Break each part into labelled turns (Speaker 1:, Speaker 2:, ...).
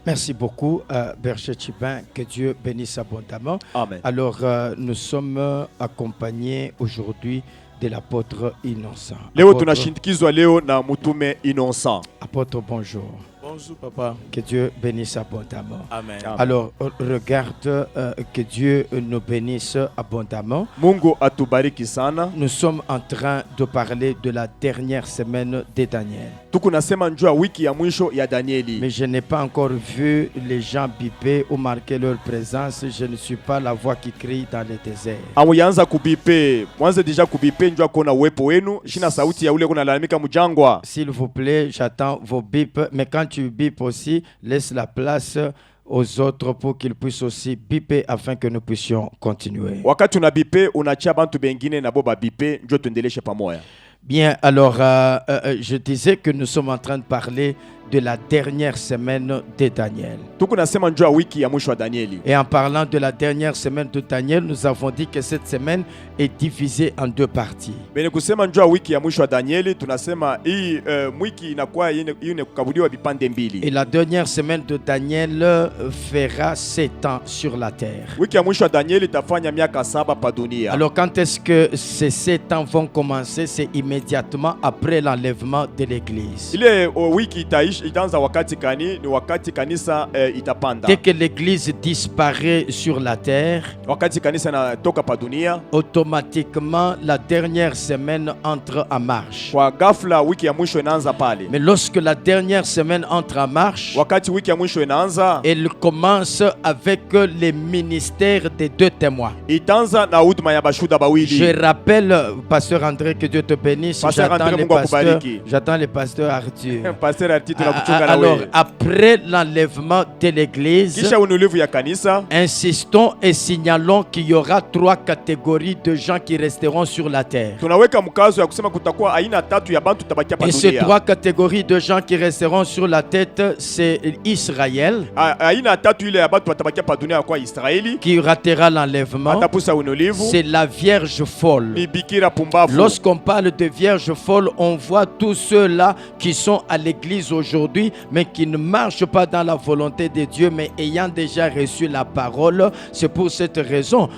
Speaker 1: Merci beaucoup, Berger Chibin. Que Dieu bénisse abondamment.
Speaker 2: Amen.
Speaker 1: Alors, nous sommes accompagnés aujourd'hui de l'apôtre Innocent.
Speaker 2: Leo tunashindikizwa leo na mtume Innocent.
Speaker 1: Apôtre, bonjour.
Speaker 3: Bonjour papa.
Speaker 1: Que Dieu bénisse abondamment.
Speaker 3: Amen.
Speaker 2: Amen.
Speaker 1: Alors, regarde, que Dieu nous bénisse abondamment.
Speaker 2: Mungu atubariki sana.
Speaker 1: Nous sommes en train de parler de la dernière semaine de Daniel.
Speaker 2: Tuko nasema njua wiki ya mwisho ya Danieli.
Speaker 1: Mais je n'ai pas encore vu les gens biper ou marquer leur présence. Je ne suis pas la voix qui crie dans le désert.
Speaker 2: Amuyanza kubipe. Mwanze deja kubipe njua kona uwepo wenu. Shina sauti ya ule kuna lalamika mjangwa.
Speaker 1: S'il vous plaît, j'attends vos bips. Mais quand tu bipes aussi, laisse la place aux autres pour qu'ils puissent aussi biper afin que nous puissions continuer.
Speaker 2: Wakati unabipe unachia bantu bengine na boba bipe njoo tuendeleshe pamoja.
Speaker 1: Bien, alors je disais que nous sommes en train de parler de la dernière semaine de Daniel.
Speaker 2: Tuko nasema njua wiki ya mwisho wa Danieli.
Speaker 1: Et en parlant de la dernière semaine de Daniel, nous avons dit que cette semaine est divisée en deux parties.
Speaker 2: Bene kusema njua wiki ya mwisho wa Danieli tunasema hii wiki inakuwa ine kukabuliwa vipande mbili.
Speaker 1: Et la dernière semaine de Daniel fera 7 ans sur la terre.
Speaker 2: Wiki ya mwisho wa Danieli itafanya miaka 7 pa dunia.
Speaker 1: Alors quand est-ce que ces 7 ans vont commencer? C'est immédiatement après l'enlèvement de l'église.
Speaker 2: Ile wiki itaanza wakati kani ni wakati kanisa itapanda.
Speaker 1: Dès que l'église disparaît sur la terre,
Speaker 2: Wakati kanisa inatoka pa dunia,
Speaker 1: automatiquement la dernière semaine entre en marche.
Speaker 2: kwa ghafla wiki ya mwisho inaanza pale.
Speaker 1: Mais lorsque la dernière semaine entre en marche,
Speaker 2: Wakati wiki ya mwisho inaanza,
Speaker 1: elle commence avec les ministères des deux témoins.
Speaker 2: itaanza na huduma ya bashuda
Speaker 1: Je
Speaker 2: bawili.
Speaker 1: rappelle, Pasteur André, que Dieu te bénisse.
Speaker 2: Pasteur André, Mungu akubariki.
Speaker 1: J'attends le pasteur Arthur.
Speaker 2: Pastor Arti tunakuchunga na
Speaker 1: Alors,
Speaker 2: wewe.
Speaker 1: après l'enlèvement de l'église,
Speaker 2: Kisha unulivu ya kanisa,
Speaker 1: insistons et signalons qu'il y aura 3 catégories de gens qui resteront sur la terre.
Speaker 2: tunaweka mkazo ya kusema kutakuwa aina 3 ya bantu tabakia pa
Speaker 1: Et ces
Speaker 2: dunia.
Speaker 1: 3 catégories de gens qui resteront sur la tête, c'est Israël,
Speaker 2: Aina 3 ile ya bantu batabakia pa dunia kwa Israeli,
Speaker 1: qui ratera l'enlèvement.
Speaker 2: atapusa unulivu,
Speaker 1: C'est la Vierge folle.
Speaker 2: ni bikira pumbavu.
Speaker 1: Lorsqu'on parle de Vierge folle, on voit tous ceux-là qui sont à l'église aujourd'hui, mais qui ne marchent pas dans la volonté de Dieu, mais ayant déjà reçu la parole. C'est pour cette raison.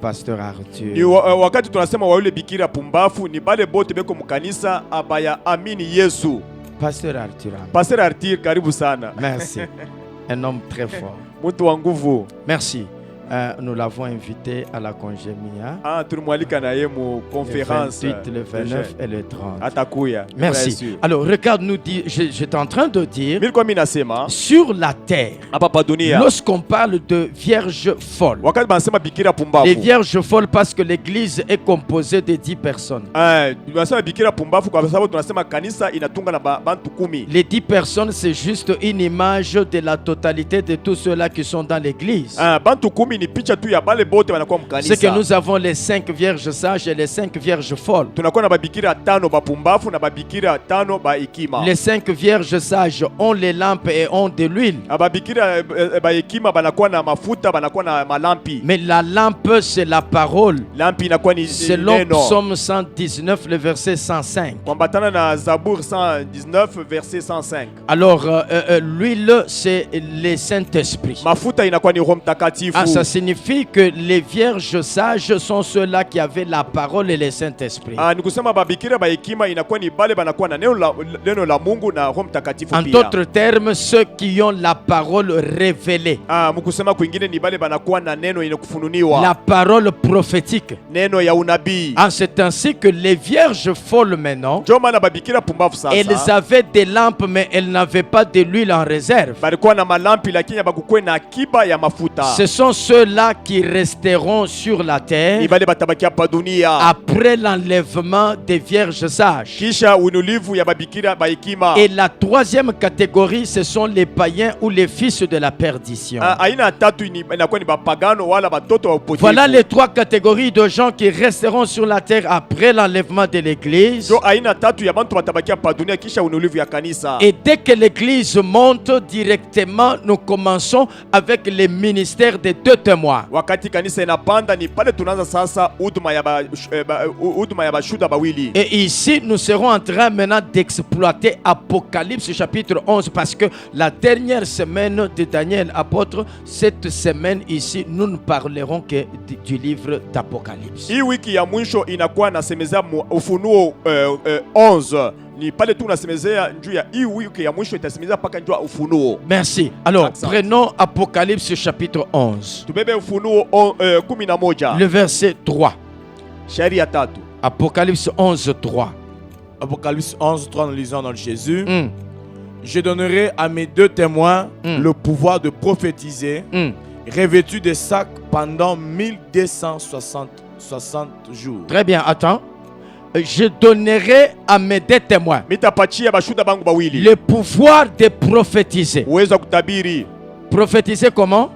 Speaker 1: Pasteur
Speaker 2: Ni
Speaker 1: Arthur.
Speaker 2: wakati tunasema wa yule bikira pumbafu ni bale bote beko mkanisa abaya amini Yesu.
Speaker 1: Pasteur Arthur.
Speaker 2: Pastor Artir, karibu sana.
Speaker 1: Merci. Un homme très fort.
Speaker 2: Mtu wa nguvu.
Speaker 1: Merci. Nous l'avons invité à la congémia.
Speaker 2: Tulimwalika na yeye mu
Speaker 1: Le
Speaker 2: conference
Speaker 1: 28, le 29 et le 30.
Speaker 2: atakuya.
Speaker 1: Merci. Alors, regarde, nous dit, j'étais en train de dire,
Speaker 2: Mimi kwa mimi nasema
Speaker 1: sur la terre,
Speaker 2: hapa pa dunia
Speaker 1: lorsqu'on parle de vierge folle,
Speaker 2: wakati banasema bikira pumbafu.
Speaker 1: les vierges folles, parce que l'église est composée de 10 personnes.
Speaker 2: Tunasema bikira pumbafu kwa sababu tunasema kanisa inatunga na bantu 10.
Speaker 1: Les 10 personnes, c'est juste une image de la totalité de tous ceux-là qui sont dans l'église.
Speaker 2: Bantu 10 ni picha tu ya bale bote wanakuwa mkanisa.
Speaker 1: C'est que nous avons les 5 vierges sages et les 5 vierges folles.
Speaker 2: Tunakuwa na babikira 5 bapumbafu na babikira 5 ba hekima.
Speaker 1: Les 5 vierges sages ont les lampes et ont de l'huile.
Speaker 2: Babikira ba hekima banakuwa na mafuta, banakuwa na malampi.
Speaker 1: Mais la lampe, c'est la parole.
Speaker 2: Lampi inakuwa ni
Speaker 1: Selon
Speaker 2: neno.
Speaker 1: Psaume 119, le verset 105.
Speaker 2: Kwambatana na Zabour 119 verset 105.
Speaker 1: Alors, l'huile, c'est le Saint-Esprit.
Speaker 2: Mafuta inakuwa ni Roho Mtakatifu.
Speaker 1: Ça signifie que les vierges sages sont ceux-là qui avaient la parole et le Saint-Esprit.
Speaker 2: Ni kusema babikira ba hekima inakuwa ni bale banakuwa na neno la Mungu na Roho Mtakatifu
Speaker 1: En
Speaker 2: pia.
Speaker 1: d'autres termes, ceux qui ont la parole révélée.
Speaker 2: Mkusema kwingine ni bale banakuwa na neno yenye kufununiwa.
Speaker 1: La parole prophétique.
Speaker 2: Neno ya unabii.
Speaker 1: C'est ainsi que les vierges folles maintenant,
Speaker 2: Ndio maana babikira pumbavu sasa.
Speaker 1: elles avaient des lampes mais elles n'avaient pas de l'huile en réserve.
Speaker 2: Balikuwa na malampi lakini bakukuwe na akiba ya mafuta.
Speaker 1: Ce sont ceux-là qui resteront sur la terre
Speaker 2: Ni bale batabakia pa dunia.
Speaker 1: après l'enlèvement des vierges sages.
Speaker 2: Kisha unulivu ya babikira ba hekima.
Speaker 1: Et la troisième catégorie, ce sont les païens ou les fils de la perdition.
Speaker 2: Aina 3 inakuwa ni bapagano wala batoto wa upotevu.
Speaker 1: Voilà les 3 catégories de gens qui resteront sur la terre après l'enlèvement de l'église.
Speaker 2: So aina 3 ya bantu batabakia pa dunia kisha unulivu ya kanisa.
Speaker 1: Et dès que l'église monte directement, nous commençons avec les ministères des 2 témoins.
Speaker 2: Wakati kanisa inapanda ni pale tunaanza sasa huduma ya bashuda bawili.
Speaker 1: Et ici, nous serons en train maintenant d'exploiter Apocalypse chapitre 11 parce que la dernière semaine de Daniel apôtre, cette semaine ici, nous ne parlerons que du livre d'Apocalypse.
Speaker 2: Hii wiki ya mwisho inakuwa nasemezea Ufunuo 11. Ni pale tu nasemezea njuu ya hii wiki ya mwisho itasemezea paka njuu ya Ufunuo.
Speaker 1: Merci. Alors,
Speaker 2: Excellent.
Speaker 1: prenons Apocalypse chapitre 11.
Speaker 2: Tubebe Ufunuo 11.
Speaker 1: Le verset 3.
Speaker 2: Shairi ya 3.
Speaker 1: Apocalypse 11, 3.
Speaker 3: Apocalypse 11, 3, nous lisons dans Jésus.
Speaker 1: Mm.
Speaker 3: Je donnerai à mes 2 témoins le pouvoir de prophétiser, revêtus de sacs pendant 1260 jours.
Speaker 1: Très bien, attends. Je donnerai à mes 2 témoins
Speaker 2: Mitapachia bashuda bangu bawili
Speaker 1: le pouvoir de prophétiser.
Speaker 2: uwezo wa kutabiri.
Speaker 1: Prophétiser comment?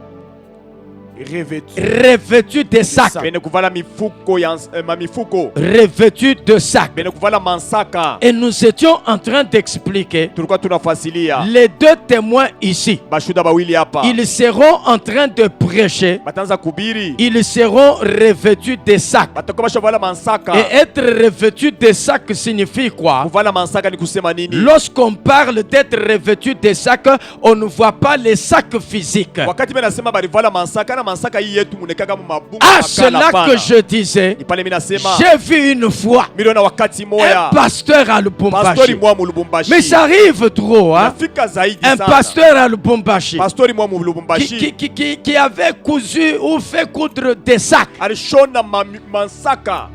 Speaker 1: Revêtu de sacs.
Speaker 2: Bene kuvala mifuko ya mifuko.
Speaker 1: Revêtu de sacs.
Speaker 2: Bene kuvala mansaka.
Speaker 1: Et nous étions en train d'expliquer
Speaker 2: Tulikuwa tunafasilia
Speaker 1: les 2 témoins ici.
Speaker 2: bashuda bawili hapa.
Speaker 1: Ils seront en train de prêcher.
Speaker 2: Batanza kubiri.
Speaker 1: Ils seront revêtus de sacs.
Speaker 2: Batakuwa bashavala mansaka.
Speaker 1: Et être revêtu de sacs signifie quoi?
Speaker 2: Kuvala mansaka ni kusema nini?
Speaker 1: Lorsqu'on parle d'être revêtu de sacs, on ne voit pas les sacs physiques.
Speaker 2: Wakati mimi nasema balivala mansaka na mansaka hii yetu munekaka mu mabungu
Speaker 1: À cela que je disais,
Speaker 2: ni pale mimi nasema
Speaker 1: j'ai vu une fois
Speaker 2: miliona wakati
Speaker 1: un
Speaker 2: moya
Speaker 1: pasteur à
Speaker 2: pastori
Speaker 1: Lubumbashi.
Speaker 2: mwa mu Lubumbashi.
Speaker 1: Mais ça arrive trop, hein?
Speaker 2: Nafika zaidi
Speaker 1: Un
Speaker 2: sana.
Speaker 1: pasteur à Lubumbashi
Speaker 2: Pastori mwa mu Lubumbashi
Speaker 1: qui avait cousu ou fait coudre des sacs.
Speaker 2: alishona mansaka,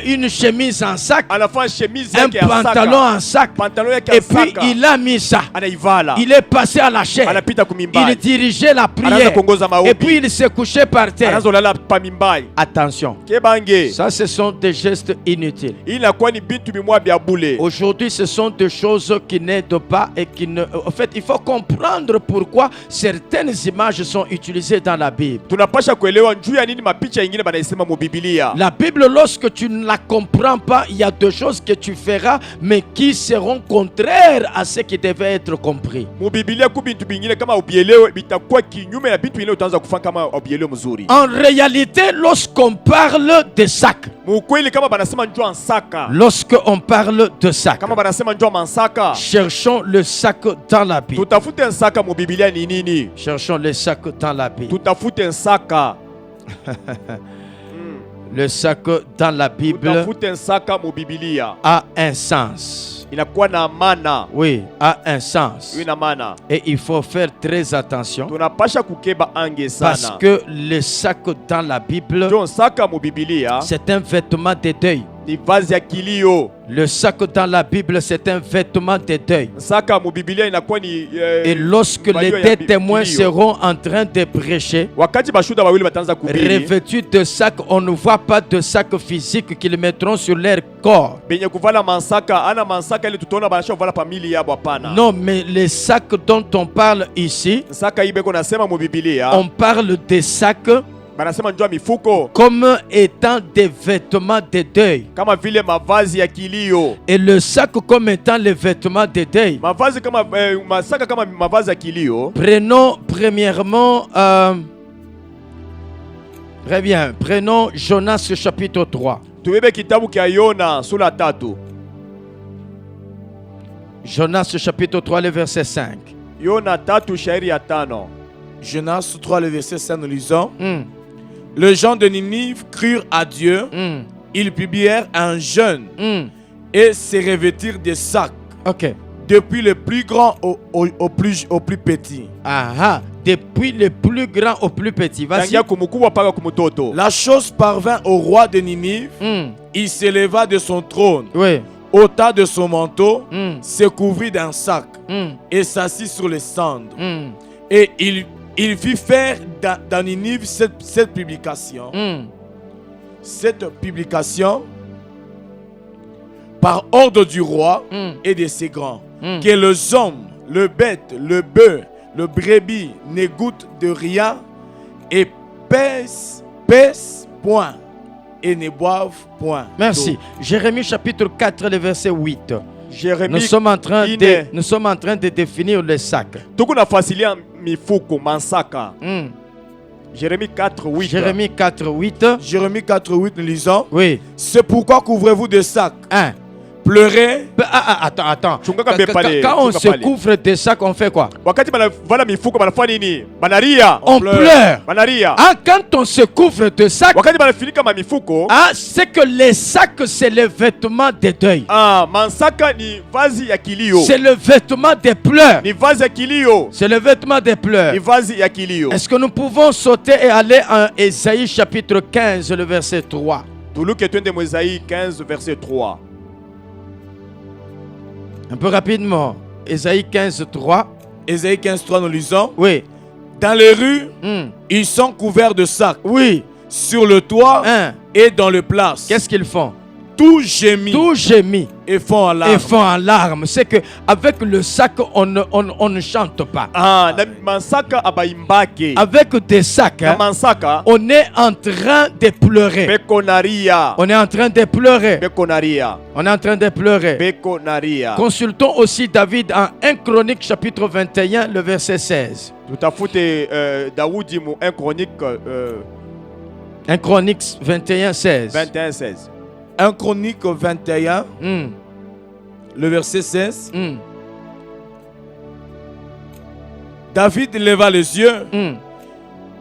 Speaker 1: Une chemise en sac,
Speaker 2: anafanya chemise
Speaker 1: un
Speaker 2: yake ya
Speaker 1: pantalon
Speaker 2: saka,
Speaker 1: en sac.
Speaker 2: pantalon yake
Speaker 1: Et
Speaker 2: ya
Speaker 1: puis
Speaker 2: saka
Speaker 1: il a mis ça.
Speaker 2: anaivala,
Speaker 1: Il est passé à la chair.
Speaker 2: anapita
Speaker 1: Il
Speaker 2: kumimbai,
Speaker 1: dirigeait la
Speaker 2: anaanza
Speaker 1: prière.
Speaker 2: kuongoza
Speaker 1: Et puis
Speaker 2: maombi,
Speaker 1: il se couchait par terre.
Speaker 2: anaanza kulala pa mimbai.
Speaker 1: Attention,
Speaker 2: Kebange
Speaker 1: ça ce sont des gestes inutiles.
Speaker 2: hii inakuwa ni bintu bimwa bya bule.
Speaker 1: Aujourd'hui, ce sont des choses qui n'aident pas et qui ne... En fait, il faut comprendre pourquoi certaines images sont utilisées dans la Bible.
Speaker 2: Tunapasha kuelewa njuu ya nini mapicha ingine banaisema mu Biblia.
Speaker 1: La Bible, lorsque tu ne la comprends pas, il y a des choses que tu feras, mais qui seront contraires à ce qui devait être compris.
Speaker 2: Mu Biblia ku bintu bingine kama ubielewe bitakuwa kinyume na bintu vingine utaanza kufanya kama ubielewe mzuri.
Speaker 1: En réalité, lorsqu'on parle de sac,
Speaker 2: Mu kweli kama banasema njoo ansaka,
Speaker 1: lorsqu'on parle de sac,
Speaker 2: kama banasema njoo mansaka,
Speaker 1: cherchons le sac dans la Bible.
Speaker 2: tutafute nsaka mu Biblia ni nini?
Speaker 1: Cherchons le sac dans la Bible.
Speaker 2: Tutafute nsaka.
Speaker 1: Le sac dans la Bible
Speaker 2: Tutafute nsaka mu Biblia.
Speaker 1: a un sens.
Speaker 2: Inakuwa na maana.
Speaker 1: Oui, a un sens.
Speaker 2: Ina maana.
Speaker 1: Et il faut faire très attention
Speaker 2: Tunapasha kukeba ange
Speaker 1: parce
Speaker 2: sana.
Speaker 1: que le sac dans la Bible,
Speaker 2: Njoo nsaka mu Biblia
Speaker 1: c'est un vêtement de deuil.
Speaker 2: ni vazi ya kilio.
Speaker 1: Le sac dans la Bible, c'est un vêtement de deuil.
Speaker 2: Nsaka mu Biblia inakuwa ni
Speaker 1: Et lorsque les 2 témoins seront en train de prêcher,
Speaker 2: wakati bashuda wawili bataanza kubiri,
Speaker 1: revêtus de sac, on ne voit pas de sac physique qu'ils mettront sur leur corps.
Speaker 2: benye kuvala mansaka ana mansaka ile tutaona banasha kuvala pamili yabo hapana.
Speaker 1: Non, mais les sacs dont on parle ici,
Speaker 2: Nsaka hii beko nasema mu Biblia
Speaker 1: on parle des sacs
Speaker 2: banasema njoo mifuko
Speaker 1: comme étant des vêtements de deuil.
Speaker 2: kama vile mavazi ya kilio.
Speaker 1: Et le sac comme étant les vêtements de deuil.
Speaker 2: Mavazi kama masaka kama mavazi ya kilio.
Speaker 1: Prenons premièrement, très bien, prenons Jonas chapitre 3.
Speaker 2: Tubebe kitabu kia Yona sura 3.
Speaker 1: Jonas chapitre 3, le verset 5.
Speaker 2: Yona 3 shairi ya 5.
Speaker 3: Jonas 3, le verset 5, nous lisons. Les gens de Ninive crurent à Dieu. Ils publièrent un jeûne et se revêtirent des sacs.
Speaker 1: Ok.
Speaker 3: Depuis le plus grand au plus petit.
Speaker 1: Ah, depuis le plus grand au plus petit. Vas-y.
Speaker 2: Tangia kumukubwa paka kumutoto.
Speaker 3: La chose parvint au roi de Ninive. Il s'éleva de son trône,
Speaker 1: Oui.
Speaker 3: ôta de son manteau, se couvrit d'un sac et s'assit sur les cendres. Et il fit faire dans Ninive cette publication. Cette publication par ordre du roi et de ses grands. Que les hommes, le bête, le bœuf, le brebis ne goûtent de rien et pèsent point et ne boivent point.
Speaker 1: Merci.
Speaker 3: d'eau.
Speaker 1: Jérémie chapitre 4, le verset 8.
Speaker 2: Jérémie
Speaker 1: Nous sommes en train de définir le sac.
Speaker 2: tuko nafasilia mifuko mansaka. Jérémie 4, 8.
Speaker 1: Jérémie 4, 8.
Speaker 3: Jérémie 4, 8, nous lisons.
Speaker 1: Oui.
Speaker 3: C'est pourquoi couvrez-vous de sacs.
Speaker 1: 1.
Speaker 3: Pleurez.
Speaker 1: Attends.
Speaker 2: Chungaka bepale,
Speaker 1: Quand on se
Speaker 2: chungaka pale.
Speaker 1: couvre de sacs, on fait quoi?
Speaker 2: Wakati banavala mifuko banafanya nini? Banalia.
Speaker 1: On pleure.
Speaker 2: Banalia.
Speaker 1: Ah, quand on se couvre de sacs,
Speaker 2: Wakati banafinika ma mifuko,
Speaker 1: c'est que les sacs, c'est le vêtement de deuil.
Speaker 2: mansaka ni vazi ya kilio.
Speaker 1: C'est le vêtement des pleurs.
Speaker 2: Ni vazi ya kilio.
Speaker 1: C'est le vêtement des pleurs.
Speaker 2: Ni vazi ya kilio.
Speaker 1: Est-ce que nous pouvons sauter et aller en Ésaïe chapitre 15, le verset 3?
Speaker 2: Tuluke twende mu Esaïe 15 verset 3.
Speaker 1: Un peu rapidement. Ésaïe 15, 3.
Speaker 3: Ésaïe 15, 3, nous lisons.
Speaker 1: Oui.
Speaker 3: Dans les rues,
Speaker 1: Hmm.
Speaker 3: ils sont couverts de sacs.
Speaker 1: Oui.
Speaker 3: Sur le toit
Speaker 1: Hein.
Speaker 3: et dans les places.
Speaker 1: Qu'est-ce qu'ils font?
Speaker 3: Tout gémit
Speaker 1: Tout gémit
Speaker 3: et font en larmes.
Speaker 1: et font en larmes. C'est que avec le sac, on ne chante pas.
Speaker 2: Na mansaka abaimbake.
Speaker 1: Avec des sacs,
Speaker 2: Na mansaka
Speaker 1: on est en train de pleurer.
Speaker 2: bekonaria.
Speaker 1: On est en train de pleurer.
Speaker 2: Bekonaria.
Speaker 1: On est en train de pleurer.
Speaker 2: Bekonaria.
Speaker 1: Consultons aussi David en 1 Chronique chapitre 21, le verset 16.
Speaker 2: Tutafute Daudi mu 1 Chronique
Speaker 1: 1 Chronique 21, 16.
Speaker 2: 21 16.
Speaker 3: 1 Chronique 21,
Speaker 1: Hmm.
Speaker 3: le verset 16.
Speaker 1: Hmm.
Speaker 3: David leva les yeux
Speaker 1: Hmm.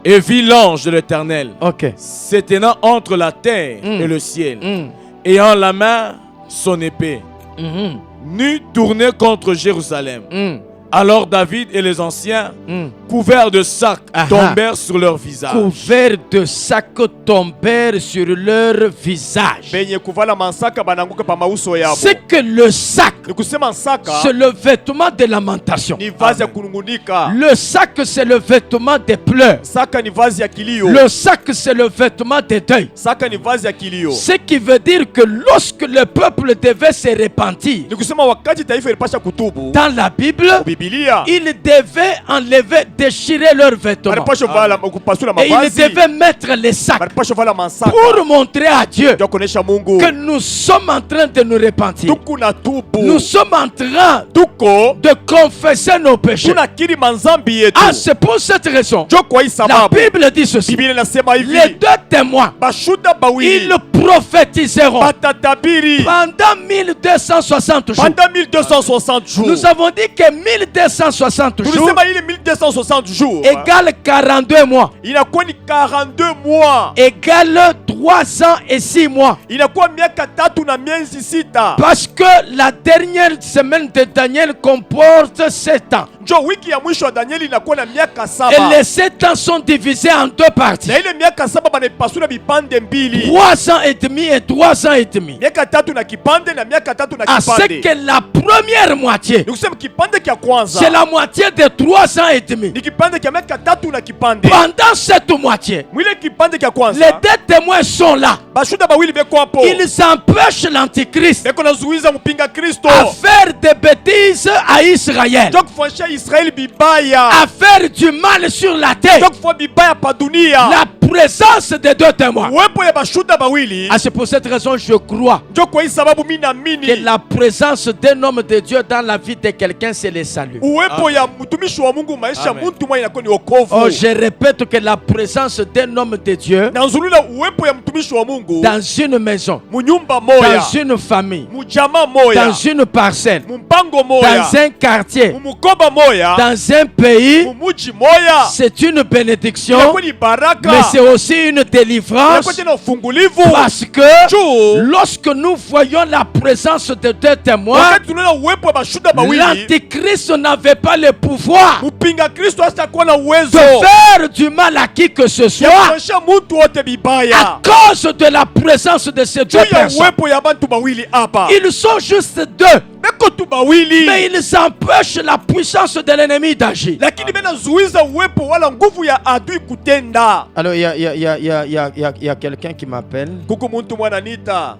Speaker 3: et vit l'ange de l'Éternel
Speaker 1: Ok.
Speaker 3: se tenant entre la terre et le ciel,
Speaker 1: Hmm.
Speaker 3: ayant en la main son épée,
Speaker 1: Mhm.
Speaker 3: nu tourné contre Jérusalem.
Speaker 1: Hmm.
Speaker 3: Alors David et les anciens,
Speaker 1: Hmm.
Speaker 3: couverts de sacs,
Speaker 1: Aha.
Speaker 3: tombèrent sur leur visage.
Speaker 1: Couverts de sacs tombèrent sur leur visage.
Speaker 2: Benye kuvala mansaka bananguka pa mauso yabo.
Speaker 1: C'est que le sac,
Speaker 2: Ni kusema nsaka
Speaker 1: c'est le vêtement de lamentation.
Speaker 2: ni vazi ya kunungunika.
Speaker 1: Le sac, c'est le vêtement des pleurs.
Speaker 2: Saka ni vazi ya kilio.
Speaker 1: Le sac, c'est le vêtement des deuils.
Speaker 2: Saka ni vazi ya kilio.
Speaker 1: Ce qui veut dire que lorsque le peuple devait se repentir,
Speaker 2: Ni kusema wakati taifa ilipasha kutubu.
Speaker 1: dans la Bible,
Speaker 2: Biblia.
Speaker 1: ils devaient enlever, déchirer leurs vêtements.
Speaker 2: Balipasha vala kupasula
Speaker 1: Et ils
Speaker 2: mavazi.
Speaker 1: devaient mettre les sacs
Speaker 2: Balipasha vala mansaka.
Speaker 1: pour montrer à Dieu
Speaker 2: Ndio kuonesha Mungu.
Speaker 1: que nous sommes en train de nous repentir.
Speaker 2: Tuku na tubu.
Speaker 1: Nous sommes en train
Speaker 2: Tuko
Speaker 1: de confesser nos péchés.
Speaker 2: tunakiri manzambi yetu.
Speaker 1: Ah, c'est pour cette raison.
Speaker 2: Ndio kwa hii
Speaker 1: La
Speaker 2: sababu
Speaker 1: Bible dit ceci.
Speaker 2: Biblia inasema
Speaker 1: Les
Speaker 2: hivi.
Speaker 1: deux témoins,
Speaker 2: Bashuda bawili
Speaker 1: ils prophétiseront
Speaker 2: batatabiri
Speaker 1: pendant 1260 jours.
Speaker 2: pendant 1260 jours.
Speaker 1: Nous avons dit que 1260 jours
Speaker 2: Tulisema ile 1260 jours
Speaker 1: égale 42 mois,
Speaker 2: inakuwa ni 42 mois,
Speaker 1: égale 3 ans et 6 mois.
Speaker 2: inakuwa miaka 3 na miezi 6.
Speaker 1: Parce que la dernière semaine de Daniel comporte 7 ans.
Speaker 2: Njo wiki ya mwisho wa Danieli inakuwa na miaka
Speaker 1: Et
Speaker 2: 7.
Speaker 1: les 7 ans sont divisés en deux parties.
Speaker 2: Na ile miaka 7 banaipasula vipande mbili.
Speaker 1: 3 ans et demi et 3 ans et demi.
Speaker 2: Miaka 3 na kipande na miaka 3 na
Speaker 1: À ce
Speaker 2: kipande.
Speaker 1: que la première moitié,
Speaker 2: Ni kusema kipande kia kwanza
Speaker 1: c'est la moitié de 3 ans et demi.
Speaker 2: ni kipande kia miaka 3 na kipande.
Speaker 1: Pendant cette moitié,
Speaker 2: Mwile kipande kia
Speaker 1: les
Speaker 2: kwanza
Speaker 1: deux témoins sont là.
Speaker 2: bashuda bawili beko hapo.
Speaker 1: Ils empêchent l'antichrist
Speaker 2: Beko nazuiza mpinga Kristo.
Speaker 1: à faire des bêtises à Israël,
Speaker 2: Ndio kufanyisha Israeli bibaya.
Speaker 1: à faire du mal sur la terre.
Speaker 2: Ndio kufanya bibaya pa dunia.
Speaker 1: La présence des deux témoins.
Speaker 2: Uwepo ya bashuda bawili
Speaker 1: Ah, c'est pour cette raison que je crois
Speaker 2: ndio kwa hii sababu mimi
Speaker 1: que
Speaker 2: naamini
Speaker 1: la présence d'un homme de Dieu dans la vie de quelqu'un, c'est le salut.
Speaker 2: uwepo ya mtumishi wa Mungu maisha
Speaker 3: Amen.
Speaker 2: mtu mmoja inakuwa ni wokovu.
Speaker 1: Oh, je répète que la présence d'un homme de Dieu
Speaker 2: Na nzulula uwepo ya mtumishi wa Mungu
Speaker 1: dans une maison,
Speaker 2: munyumba moya,
Speaker 1: dans une famille,
Speaker 2: mujama moya,
Speaker 1: dans une parcelle,
Speaker 2: mumpango moya,
Speaker 1: dans un quartier,
Speaker 2: mumukoba moya,
Speaker 1: dans un pays,
Speaker 2: mumuji moya,
Speaker 1: c'est une bénédiction,
Speaker 2: inakuwa ni baraka.
Speaker 1: mais c'est aussi une délivrance.
Speaker 2: Inakuwa tena ufungulivu.
Speaker 1: Parce que
Speaker 2: Juu
Speaker 1: lorsque nous voyons la présence de deux témoins,
Speaker 2: wakati tunaona uwepo wa bashuda bawili,
Speaker 1: l'antichrist n'avait pas le pouvoir
Speaker 2: mpinga Kristo hatakuwa na uwezo
Speaker 1: de faire du mal à qui que ce
Speaker 2: ya
Speaker 1: soit
Speaker 2: kuonyesha mtu wote
Speaker 1: à
Speaker 2: bibaya
Speaker 1: cause de la présence de ces
Speaker 2: juu
Speaker 1: deux
Speaker 2: ya
Speaker 1: personnes.
Speaker 2: uwepo ya bantu bawili hapa.
Speaker 1: Ils sont juste deux,
Speaker 2: Beko tu bawili,
Speaker 1: mais ils empêchent la puissance de l'ennemi d'agir.
Speaker 2: lakini benazuiza uwepo wala nguvu ya adui kutenda.
Speaker 1: Alors, il y a quelqu'un qui m'appelle.
Speaker 2: Kuko muntu mwana nita,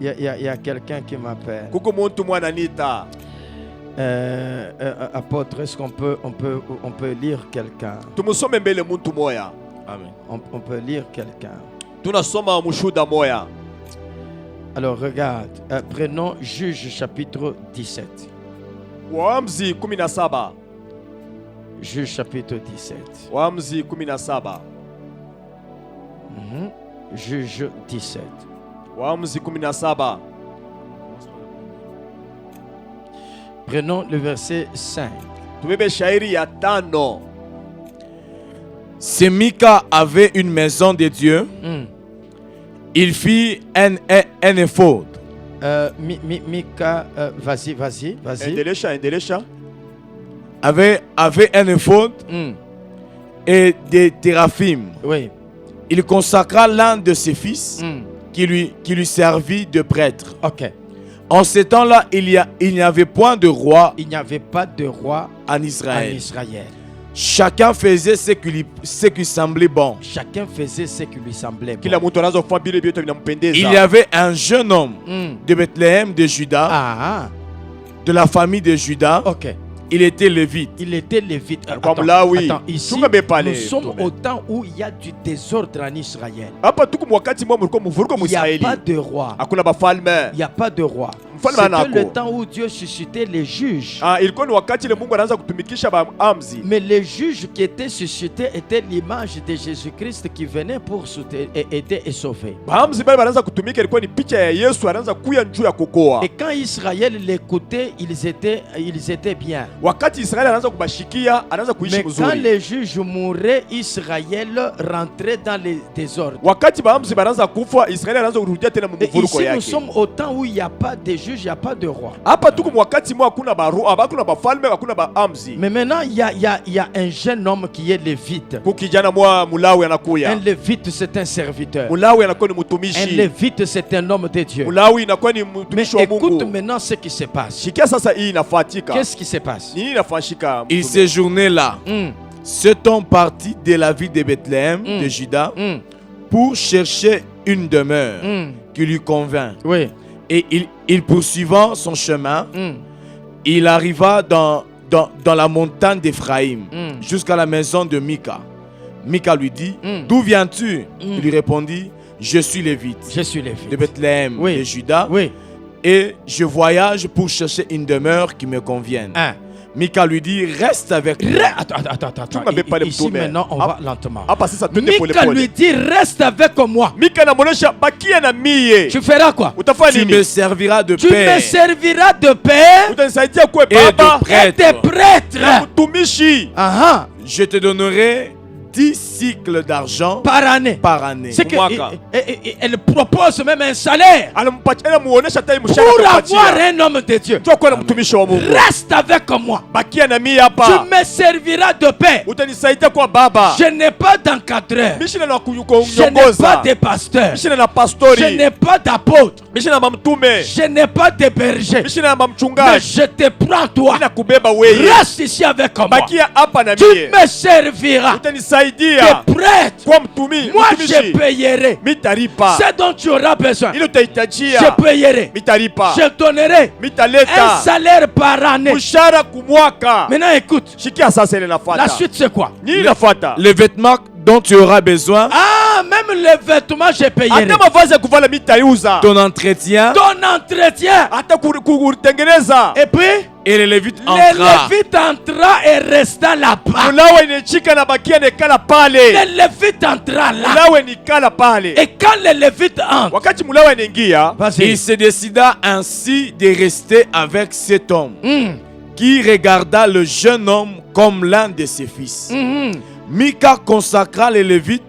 Speaker 1: Il y a quelqu'un qui m'appelle.
Speaker 2: kuko muntu mwana nita.
Speaker 1: Apôtre, est-ce qu'on peut lire quelqu'un?
Speaker 2: Tumusome mbele muntu moya.
Speaker 3: Amen.
Speaker 1: On peut lire quelqu'un.
Speaker 2: Tunasoma mushuda moya.
Speaker 1: Alors, regarde. Prenons Juge chapitre 17.
Speaker 2: Waamuzi 17.
Speaker 1: Juge chapitre 17.
Speaker 2: Waamuzi 17.
Speaker 1: Juge 17.
Speaker 2: Waamuzi 17.
Speaker 1: Prenons le verset 5.
Speaker 2: Tubebe shairi ya 5.
Speaker 3: Si Mika avait une maison de Dieu, il fit un éphod.
Speaker 1: Mika, vas-y.
Speaker 2: Endelesha.
Speaker 3: Avait un éphod et des téraphim.
Speaker 1: Oui.
Speaker 3: Il consacra l'un de ses fils qui lui servit de prêtre.
Speaker 1: Ok.
Speaker 3: En ces temps-là, il n'y avait point de roi
Speaker 1: Il n'y avait pas de roi
Speaker 3: en
Speaker 1: en
Speaker 3: Israël.
Speaker 1: Israël.
Speaker 3: Chacun faisait ce qui lui semblait bon.
Speaker 1: Chacun faisait ce qui lui semblait
Speaker 2: Kila
Speaker 1: bon.
Speaker 2: mtu anazofanya vile vitu vinampendeza.
Speaker 3: Il y avait un jeune homme de Bethléem de Juda,
Speaker 1: Ah,
Speaker 3: de la famille de Juda.
Speaker 1: ok.
Speaker 3: Il était lévite.
Speaker 1: Il était lévite.
Speaker 2: Alikuwa Mlawi.
Speaker 1: Ici,
Speaker 2: Tunga bepale,
Speaker 1: nous sommes
Speaker 2: tume.
Speaker 1: au temps où il y a du désordre en Israël.
Speaker 2: Hapa tuko wakati mwa mlikuwa mvuruko
Speaker 1: Il n'y a
Speaker 2: Mwisraeli.
Speaker 1: pas de roi.
Speaker 2: Hakuna bafalme.
Speaker 1: Il n'y a pas de roi.
Speaker 2: Mfalme
Speaker 1: C'était
Speaker 2: anako.
Speaker 1: le temps où Dieu suscitait les juges.
Speaker 2: Ilikuwa ni wakati ile Mungu anaanza kutumikisha baamzi.
Speaker 1: Mais les juges qui étaient suscités étaient l'image de Jésus-Christ qui venait pour aider et sauver.
Speaker 2: Baamzi bale banaanza kutumika ilikuwa ni picha ya Yesu anaanza kuya njuu ya kukoa.
Speaker 1: Et quand Israël l'écoutait, ils étaient bien.
Speaker 2: Wakati Israeli anaanza kubashikia, anaanza kuishi
Speaker 1: Mais quand
Speaker 2: mzuri.
Speaker 1: les juges mouraient, Israël rentrait dans les désordres.
Speaker 2: Wakati baamzi banaanza kufa, Israeli anaanza kurudia tena
Speaker 1: Et
Speaker 2: mvuruko
Speaker 1: ici, nous
Speaker 2: yake.
Speaker 1: sommes au temps où il n'y a pas de juges, il n'y a pas de roi.
Speaker 2: Hapa tuko wakati mwa hakuna barua, hakuna bafalme, hakuna baamzi.
Speaker 1: Mais maintenant, il y a un jeune homme qui est lévite.
Speaker 2: Kukijana mwa Mulawi
Speaker 1: Un
Speaker 2: anakuya.
Speaker 1: lévite, c'est un serviteur.
Speaker 2: Mulawi anakuwa ni
Speaker 1: Un
Speaker 2: mtumishi.
Speaker 1: lévite, c'est un homme de Dieu.
Speaker 2: Mulawi inakuwa ni
Speaker 1: Mais
Speaker 2: mtumishi wa
Speaker 1: écoute
Speaker 2: Mungu.
Speaker 1: maintenant ce qui se passe.
Speaker 2: Shikia sasa hii inafatika.
Speaker 1: Qu'est-ce qui se passe?
Speaker 2: Nini inafanyika?
Speaker 3: Il séjournait là. Cet homme partit de la ville de Bethléem, de Juda, pour chercher une demeure qui lui convint.
Speaker 1: Oui.
Speaker 3: Et il poursuivant son chemin, il arriva dans la montagne d'Éphraïm, jusqu'à la maison de Mika. Mika lui dit, d'où viens-tu? Il lui répondit, je suis lévite,
Speaker 1: Je suis lévite.
Speaker 3: de Bethléem,
Speaker 1: Oui.
Speaker 3: de Juda,
Speaker 1: Oui.
Speaker 3: et je voyage pour chercher une demeure qui me convienne.
Speaker 1: Hein.
Speaker 3: Mika lui dit, reste avec moi.
Speaker 1: Attends.
Speaker 2: Tu m'avais pas les
Speaker 1: Ici
Speaker 2: ptoumères.
Speaker 1: maintenant, on
Speaker 2: Ah.
Speaker 1: va lentement.
Speaker 2: Hapa sasa twende pole
Speaker 1: Mika
Speaker 2: pole.
Speaker 1: lui dit, reste avec moi.
Speaker 2: Mika anamuonesha bakia na mie.
Speaker 1: Tu feras quoi?
Speaker 2: Utafanya
Speaker 3: Tu
Speaker 2: nini?
Speaker 3: me serviras de
Speaker 1: Tu me
Speaker 3: paix
Speaker 1: serviras de paix
Speaker 2: Utanisaidia kuwe
Speaker 3: et de
Speaker 2: baba
Speaker 1: et de
Speaker 3: prêtre.
Speaker 1: prêtre.
Speaker 2: na mtumishi.
Speaker 1: Ah,
Speaker 3: Je te donnerai 10 cycles d'argent
Speaker 1: par année.
Speaker 3: par année.
Speaker 1: C'est que
Speaker 2: Mwaka.
Speaker 1: elle propose même un salaire
Speaker 2: Anampatia anamuonesha hata
Speaker 1: pour
Speaker 2: mshahara
Speaker 1: avoir
Speaker 2: atapatia.
Speaker 1: un homme de Dieu.
Speaker 2: Tutakuwa na mtumishi wa Mungu.
Speaker 1: Reste avec moi.
Speaker 2: Bakia na mie
Speaker 1: Tu
Speaker 2: hapa.
Speaker 1: me serviras de paix.
Speaker 2: Utanisaidia kuwa baba.
Speaker 1: Je n'ai pas d'encadreur.
Speaker 2: Mishina na
Speaker 1: Je n'ai
Speaker 2: kunyongoza.
Speaker 1: pas de pasteur.
Speaker 2: Mishina na
Speaker 1: Je
Speaker 2: pastori.
Speaker 1: n'ai pas d'apôtre.
Speaker 2: Mishina na mamtume.
Speaker 1: Je n'ai pas de berger.
Speaker 2: Mishina na
Speaker 1: Mais
Speaker 2: mamchungaji.
Speaker 1: je te prends toi.
Speaker 2: Nina kubeba wewe.
Speaker 1: Reste ici avec moi.
Speaker 2: Bakia hapa na
Speaker 1: Tu
Speaker 2: mie.
Speaker 1: me serviras
Speaker 2: Utanisaidia
Speaker 1: de prêtre.
Speaker 2: kwa mtumishi.
Speaker 1: Moi, je payerai
Speaker 2: Mitaripa.
Speaker 1: ce dont tu auras besoin.
Speaker 2: Ile
Speaker 1: Je
Speaker 2: utahitajia.
Speaker 1: payerai.
Speaker 2: Mitaripa.
Speaker 1: Je donnerai un
Speaker 2: Mitaleta.
Speaker 1: salaire par année.
Speaker 2: Mshahara kumwaka.
Speaker 1: Maintenant, écoute.
Speaker 2: Shikia sasa ile
Speaker 1: La
Speaker 2: nafuata.
Speaker 1: suite, c'est quoi?
Speaker 2: Nini nafuata?
Speaker 3: Les vêtements dont tu auras besoin,
Speaker 1: Ah, même les vêtements, je payerai.
Speaker 2: Hata mavazi ya kuvala mitaiuza.
Speaker 3: ton entretien,
Speaker 1: Ton entretien.
Speaker 2: Hata kutengeneza.
Speaker 1: Et puis,
Speaker 3: et les Lévites
Speaker 1: le
Speaker 3: entra.
Speaker 1: Lévite entra et resta là-bas.
Speaker 2: Mulawe inechika na bakia nekala pale.
Speaker 1: Le Lévite entra là.
Speaker 2: Mulawe nikala pale.
Speaker 1: Et quand le Lévite entre,
Speaker 2: Wakati mulawe anaingia,
Speaker 3: Il se décida ainsi de rester avec cet homme, qui regarda le jeune homme comme l'un de ses fils. Mika consacra les Lévites.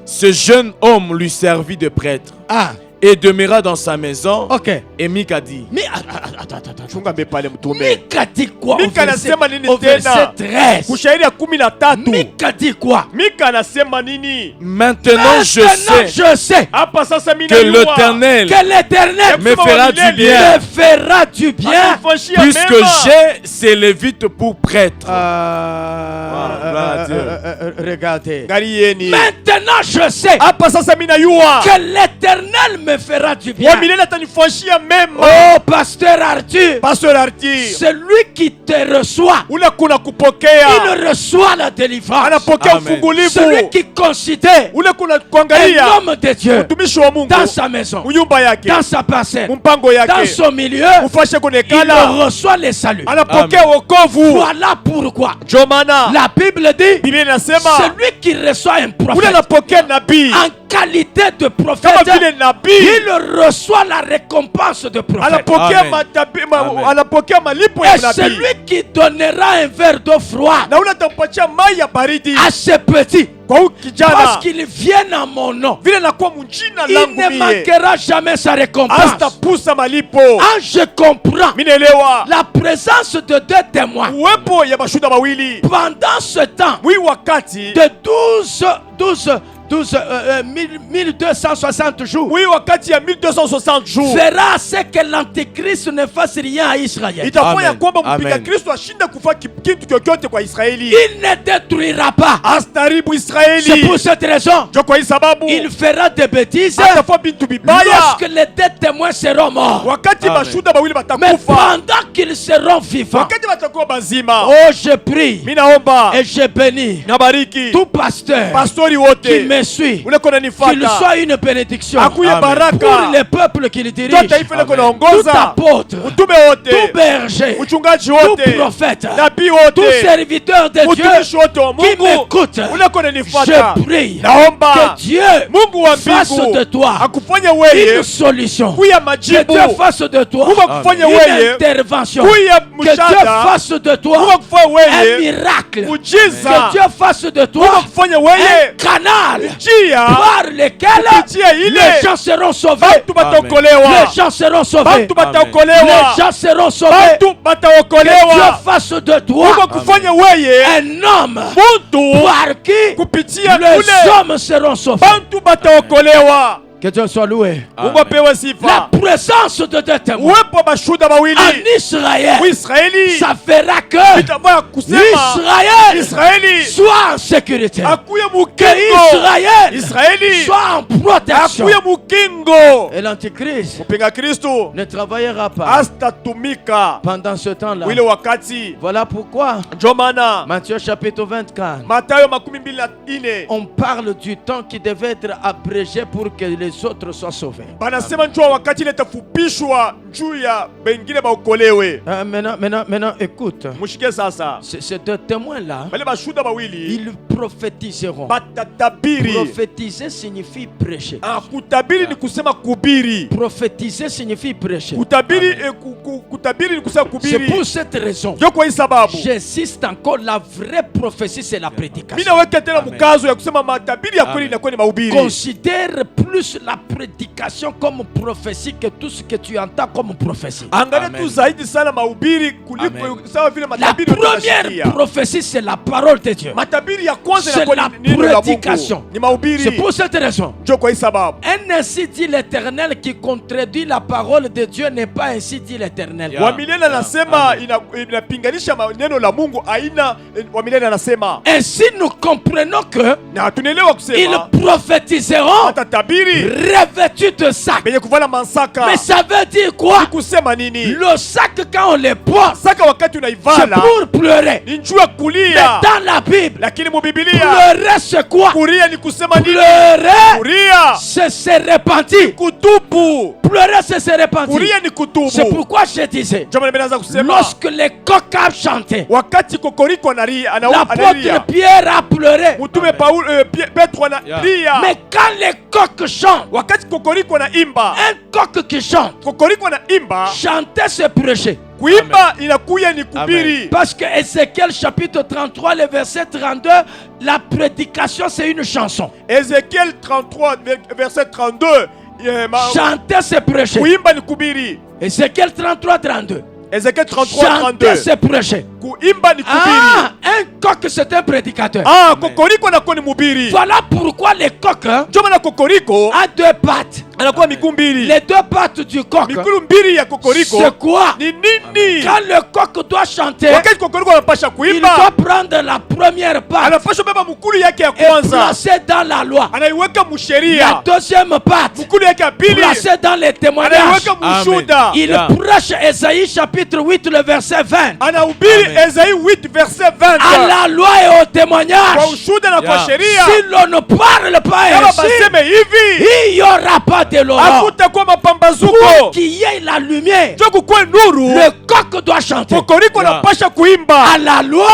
Speaker 3: Ce jeune homme lui servit de prêtre
Speaker 1: Ah,
Speaker 3: et demeura dans sa maison.
Speaker 1: ok.
Speaker 3: Et Mika dit,
Speaker 1: Mais attends.
Speaker 2: chunga mbepale mtume.
Speaker 1: Mika dit quoi
Speaker 2: Mika anasema nini
Speaker 1: au verset
Speaker 2: tena?
Speaker 1: 13?
Speaker 2: Kushairi ya 13.
Speaker 1: Mika dit quoi?
Speaker 2: Mika anasema nini?
Speaker 3: maintenant je
Speaker 1: Maintenant,
Speaker 3: sais
Speaker 1: je sais
Speaker 2: Hapa sasa mimi
Speaker 3: que
Speaker 2: najua.
Speaker 3: l'Éternel
Speaker 1: que l'Éternel
Speaker 3: me fera du bien,
Speaker 1: me fera du bien.
Speaker 2: Atanifanyia
Speaker 3: puisque
Speaker 2: mema.
Speaker 3: j'ai ces Lévites pour prêtres.
Speaker 1: Gloire à Dieu. Regardez.
Speaker 2: Angalieni.
Speaker 1: Maintenant, je sais
Speaker 2: Hapa sasa mimi najua.
Speaker 1: que l'Éternel l'éternel me fera du bien.
Speaker 2: wa milele atanifanyia mema.
Speaker 1: Oh, pasteur Arthur,
Speaker 2: Pastor Arti,
Speaker 1: celui qui te reçoit,
Speaker 2: ule kuna kupokea
Speaker 1: il reçoit la délivrance.
Speaker 2: anapokea
Speaker 3: Amen.
Speaker 2: ufungulivu.
Speaker 1: Celui qui considère
Speaker 2: Ule kuna
Speaker 1: un
Speaker 2: kuangalia
Speaker 1: homme de Dieu
Speaker 2: mtumishi wa Mungu
Speaker 1: dans sa maison,
Speaker 2: munyumba yake,
Speaker 1: dans sa parcelle,
Speaker 2: mpango
Speaker 1: dans
Speaker 2: yake,
Speaker 1: son milieu,
Speaker 2: mufashe
Speaker 1: il
Speaker 2: kunekala,
Speaker 1: reçoit le salut.
Speaker 2: anapokea wokovu.
Speaker 1: Voilà pourquoi
Speaker 2: Ndio maana
Speaker 1: la Bible dit,
Speaker 2: Biblia inasema
Speaker 1: celui qui reçoit un
Speaker 2: ule
Speaker 1: prophète
Speaker 2: anapokea nabii
Speaker 1: en qualité de
Speaker 2: kama
Speaker 1: prophète,
Speaker 2: vile nabii,
Speaker 1: il reçoit la récompense de prophète.
Speaker 2: anapokea
Speaker 3: Amen. Amen.
Speaker 2: anapokea malipo ya
Speaker 1: Et
Speaker 2: nabii,
Speaker 1: celui qui donnera un verre d'eau froide
Speaker 2: na ule atampatia mai ya baridi
Speaker 1: à ce petit,
Speaker 2: kwa huyu
Speaker 1: parce
Speaker 2: kijana,
Speaker 1: qu'il vienne en mon nom,
Speaker 2: vile nakuwa mjina
Speaker 1: il
Speaker 2: langu
Speaker 1: ne
Speaker 2: mie,
Speaker 1: manquera jamais sa récompense.
Speaker 2: asitapusa malipo.
Speaker 1: Ah, je comprends
Speaker 2: Mimi naelewa
Speaker 1: la présence de deux témoins
Speaker 2: uwepo ya mashuhuda mawili
Speaker 1: pendant ce temps
Speaker 2: mwi wakati
Speaker 1: de 1260 jours
Speaker 2: mwi wakati ya 1260 jours
Speaker 1: fera à ce que l'antéchrist ne fasse rien à Israël.
Speaker 2: itafanya
Speaker 3: Amen.
Speaker 2: kwamba mpinga
Speaker 3: Amen.
Speaker 2: Kristo ashinde kufa kitu kyokyote kwa Israeli,
Speaker 1: Il ne détruira pas.
Speaker 2: astaribu
Speaker 1: C'est
Speaker 2: Israeli.
Speaker 1: pour cette raison
Speaker 2: Jo kwa hii sababu
Speaker 1: il fera des bêtises
Speaker 2: atafanya bintu bibaya
Speaker 1: lorsque les deux témoins seront morts.
Speaker 2: wakati
Speaker 3: Amen.
Speaker 2: mashuhuda mawili
Speaker 1: Mais
Speaker 2: batakufa,
Speaker 1: pendant qu'ils seront vivants,
Speaker 2: wakati batakuwa bazima.
Speaker 1: oh, je prie
Speaker 2: Mimi naomba
Speaker 1: et je bénis
Speaker 2: nabariki
Speaker 1: tout pasteur
Speaker 2: pastori
Speaker 1: qui
Speaker 2: wote
Speaker 1: me suit,
Speaker 2: ule kona
Speaker 1: qu'il
Speaker 2: nifata
Speaker 1: soit une bénédiction
Speaker 2: akuye
Speaker 3: Amen.
Speaker 1: pour
Speaker 2: baraka
Speaker 1: les peuples qu'il dirige,
Speaker 2: jo taifa ile kona
Speaker 3: Amen.
Speaker 1: tout
Speaker 2: ongoza,
Speaker 1: apôtre,
Speaker 2: utume
Speaker 1: tout
Speaker 2: wote,
Speaker 1: berger,
Speaker 2: uchungaji
Speaker 1: tout
Speaker 2: wote,
Speaker 1: prophète,
Speaker 2: nabii
Speaker 1: tout
Speaker 2: wote,
Speaker 1: serviteur de Dieu
Speaker 2: utumishi wote wa
Speaker 1: qui
Speaker 2: Mungu
Speaker 1: m'écoute,
Speaker 2: ule kona nifata,
Speaker 1: je prie
Speaker 2: naomba
Speaker 1: que Dieu
Speaker 2: Mungu wa
Speaker 1: fasse de
Speaker 2: mbingu
Speaker 1: toi
Speaker 2: akufanye weye
Speaker 1: une solution,
Speaker 2: kuya
Speaker 1: que
Speaker 2: majibu,
Speaker 1: Dieu fasse de toi
Speaker 2: Mungu akufanye
Speaker 1: une
Speaker 2: weye
Speaker 1: intervention,
Speaker 2: kuya
Speaker 1: que Dieu
Speaker 2: mshada,
Speaker 1: fasse de
Speaker 2: Mungu
Speaker 1: toi
Speaker 2: akufanye
Speaker 1: un
Speaker 2: weye
Speaker 1: miracle, que
Speaker 2: mujiza,
Speaker 1: Dieu fasse de
Speaker 2: Mungu
Speaker 1: toi
Speaker 2: akufanye
Speaker 1: un
Speaker 2: weye
Speaker 1: canal
Speaker 2: njia
Speaker 1: par lequel
Speaker 2: kupitia ile
Speaker 1: les gens seront sauvés,
Speaker 2: bantu bataokolewa,
Speaker 1: les gens seront sauvés,
Speaker 2: bantu bataokolewa,
Speaker 1: les gens seront sauvés,
Speaker 2: bantu
Speaker 1: que Dieu
Speaker 2: bataokolewa.
Speaker 1: fasse de
Speaker 2: Mungu
Speaker 1: toi
Speaker 2: akufanye weye
Speaker 1: un homme
Speaker 2: muntu
Speaker 1: par qui
Speaker 2: kupitia
Speaker 1: les
Speaker 2: kule
Speaker 1: hommes seront sauvés.
Speaker 2: bantu bataokolewa.
Speaker 1: Que Dieu soit loué.
Speaker 2: Mungu apewe
Speaker 1: La
Speaker 2: sifa.
Speaker 1: présence de deux témoins
Speaker 2: Uwepo wa mashuhuda mawili
Speaker 1: en Israël,
Speaker 2: Uisraeli
Speaker 1: ça fera que
Speaker 2: itafanya kusema
Speaker 1: Israël
Speaker 2: Israeli
Speaker 1: soit en sécurité,
Speaker 2: akuye
Speaker 1: que
Speaker 2: mukingo,
Speaker 1: Israël
Speaker 2: Israeli
Speaker 1: soit en protection.
Speaker 2: akuye mukingo.
Speaker 1: Et l'antichrist
Speaker 2: Mpinga Kristo
Speaker 1: ne travaillera pas
Speaker 2: asitatumika
Speaker 1: pendant ce temps-là.
Speaker 2: wile wakati.
Speaker 1: Voilà pourquoi
Speaker 2: Ndio maana
Speaker 1: Matthieu chapitre 24,
Speaker 2: Mathayo 24
Speaker 1: on parle du temps qui devait être abrégé pour que les autres soient sauvés.
Speaker 2: banasema njoo wakati ile itafupishwa juu ya bengine baokolewe.
Speaker 1: Maintenant, écoute.
Speaker 2: Mushike sasa,
Speaker 1: Ces deux témoins-là,
Speaker 2: wale mashuhuda mawili
Speaker 1: ils prophétiseront.
Speaker 2: batatabiri.
Speaker 1: Prophétiser signifie prêcher.
Speaker 2: Kutabiri ni kusema kubiri.
Speaker 1: Prophétiser signifie prêcher.
Speaker 2: Kutabiri kutabiri ni kusema
Speaker 1: C'est
Speaker 2: kubiri.
Speaker 1: pour cette raison.
Speaker 2: Ndio kwa hii sababu
Speaker 1: J'insiste encore, la vraie prophétie, c'est la
Speaker 2: mimi
Speaker 1: prédication.
Speaker 2: naweka tena
Speaker 3: Amen.
Speaker 2: mkazo ya kusema matabiri ya kweli
Speaker 3: Amen.
Speaker 2: inakuwa ni mahubiri.
Speaker 1: Considère plus la prédication comme prophétie que tout ce que tu entends comme prophétie.
Speaker 2: Angalia
Speaker 3: Amen.
Speaker 2: tu zaidi sana mahubiri kuliko
Speaker 3: Amen.
Speaker 2: sawa vile
Speaker 1: La
Speaker 2: matabiri
Speaker 1: première
Speaker 2: tunasikia.
Speaker 1: prophétie, c'est la parole de Dieu.
Speaker 2: Matabiri ya kwanza
Speaker 1: C'est
Speaker 2: inakuwa
Speaker 1: la
Speaker 2: ni neno la
Speaker 1: prédication.
Speaker 2: Mungu. Ni mahubiri.
Speaker 1: C'est pour cette raison.
Speaker 2: Ndio kwa hii sababu
Speaker 1: Ainsi dit l'Éternel, qui contredit la parole de Dieu n'est pas ainsi dit l'Éternel.
Speaker 3: Yeah.
Speaker 2: wa milele anasema inapinganisha neno la Mungu aina. Wa milele anasema
Speaker 1: Ainsi nous comprenons que
Speaker 2: na tunaelewa
Speaker 1: ils
Speaker 2: kusema
Speaker 1: prophétiseront
Speaker 2: watatabiri
Speaker 1: revêtus de sac.
Speaker 2: benye kuvala mansaka.
Speaker 1: Mais ça veut dire quoi?
Speaker 2: Kusema nini?
Speaker 1: Le sac, quand on le porte,
Speaker 2: Saka wakati
Speaker 1: c'est
Speaker 2: unaivala
Speaker 1: pour pleurer.
Speaker 2: ni njuu ya
Speaker 1: Mais
Speaker 2: kulia,
Speaker 1: dans la Bible,
Speaker 2: lakini mu Biblia
Speaker 1: pleurer c'est quoi?
Speaker 2: kulia ni kusema nini?
Speaker 1: Pleurer,
Speaker 2: Kulia
Speaker 1: c'est se repentir.
Speaker 2: kutubu.
Speaker 1: Pleurer, c'est se repentir.
Speaker 2: Kulia ni kutubu.
Speaker 1: C'est pourquoi je disais,
Speaker 2: Ndio maana nimeanza kusema
Speaker 1: lorsque les coqs ont chanté,
Speaker 2: wakati kokoriko analia,
Speaker 1: l'apôtre Pierre a pleuré.
Speaker 2: Mtume Paulo Petro analia.
Speaker 1: Mais quand les coqs chantent,
Speaker 2: Wakati kokoriko anaimba,
Speaker 1: un coq qui chante,
Speaker 2: kokoriko anaimba,
Speaker 1: chanter c'est prêcher.
Speaker 2: kuimba inakuya ni kubiri.
Speaker 1: Parce que Ézéchiel chapitre 33, le verset 32, la prédication c'est une chanson.
Speaker 2: Ézéchiel 33 verset 32,
Speaker 1: Chanter c'est prêcher.
Speaker 2: kuimba ni kubiri.
Speaker 1: Ézéchiel 33, 32.
Speaker 2: Ézéchiel 33 32,
Speaker 1: Chanter c'est prêcher.
Speaker 2: kuimba ni kubiri.
Speaker 1: Ah, un coq c'est un prédicateur.
Speaker 2: Ah, kokoriko nakuwa ni mubiri.
Speaker 1: Voilà pourquoi les coqs
Speaker 2: Ndio maana kokoriko
Speaker 1: a deux pattes.
Speaker 2: anakuwa miguu mbili.
Speaker 1: Les deux pattes du coq,
Speaker 2: Miguu mbili ya kokoriko
Speaker 1: c'est quoi?
Speaker 2: ni nini?
Speaker 1: Quand le coq doit chanter,
Speaker 2: Wakati kokoriko anapasha
Speaker 1: il
Speaker 2: kuimba,
Speaker 1: doit prendre la première patte
Speaker 2: anapasha beba mukulu yake ya
Speaker 1: et
Speaker 2: kwanza,
Speaker 1: placer dans la loi.
Speaker 2: anaiweka
Speaker 1: La
Speaker 2: musheria.
Speaker 1: deuxième patte,
Speaker 2: Mukulu yake ya pili
Speaker 1: placer dans les témoignages.
Speaker 2: anaiweka mushuda.
Speaker 1: Il
Speaker 3: Yeah.
Speaker 1: prêche Ésaïe chapitre 8, le verset 20.
Speaker 2: Anahubiri
Speaker 3: Amen.
Speaker 2: Esaïe 8 verset 20
Speaker 1: À la loi et au témoignage.
Speaker 2: kwa ushuda na kwa
Speaker 3: Yeah.
Speaker 2: sheria.
Speaker 1: Si l'on ne parle pas
Speaker 2: Kama
Speaker 1: ainsi,
Speaker 2: baseme hivi,
Speaker 1: il n'y aura pas de l'horreur.
Speaker 2: hakutakuwa mapambazuko,
Speaker 1: Pour qu'il y ait la lumière,
Speaker 2: njo kukuwe nuru.
Speaker 1: le coq doit chanter.
Speaker 2: Kokoriko
Speaker 3: Yeah.
Speaker 2: anapasha kuimba
Speaker 1: À la loi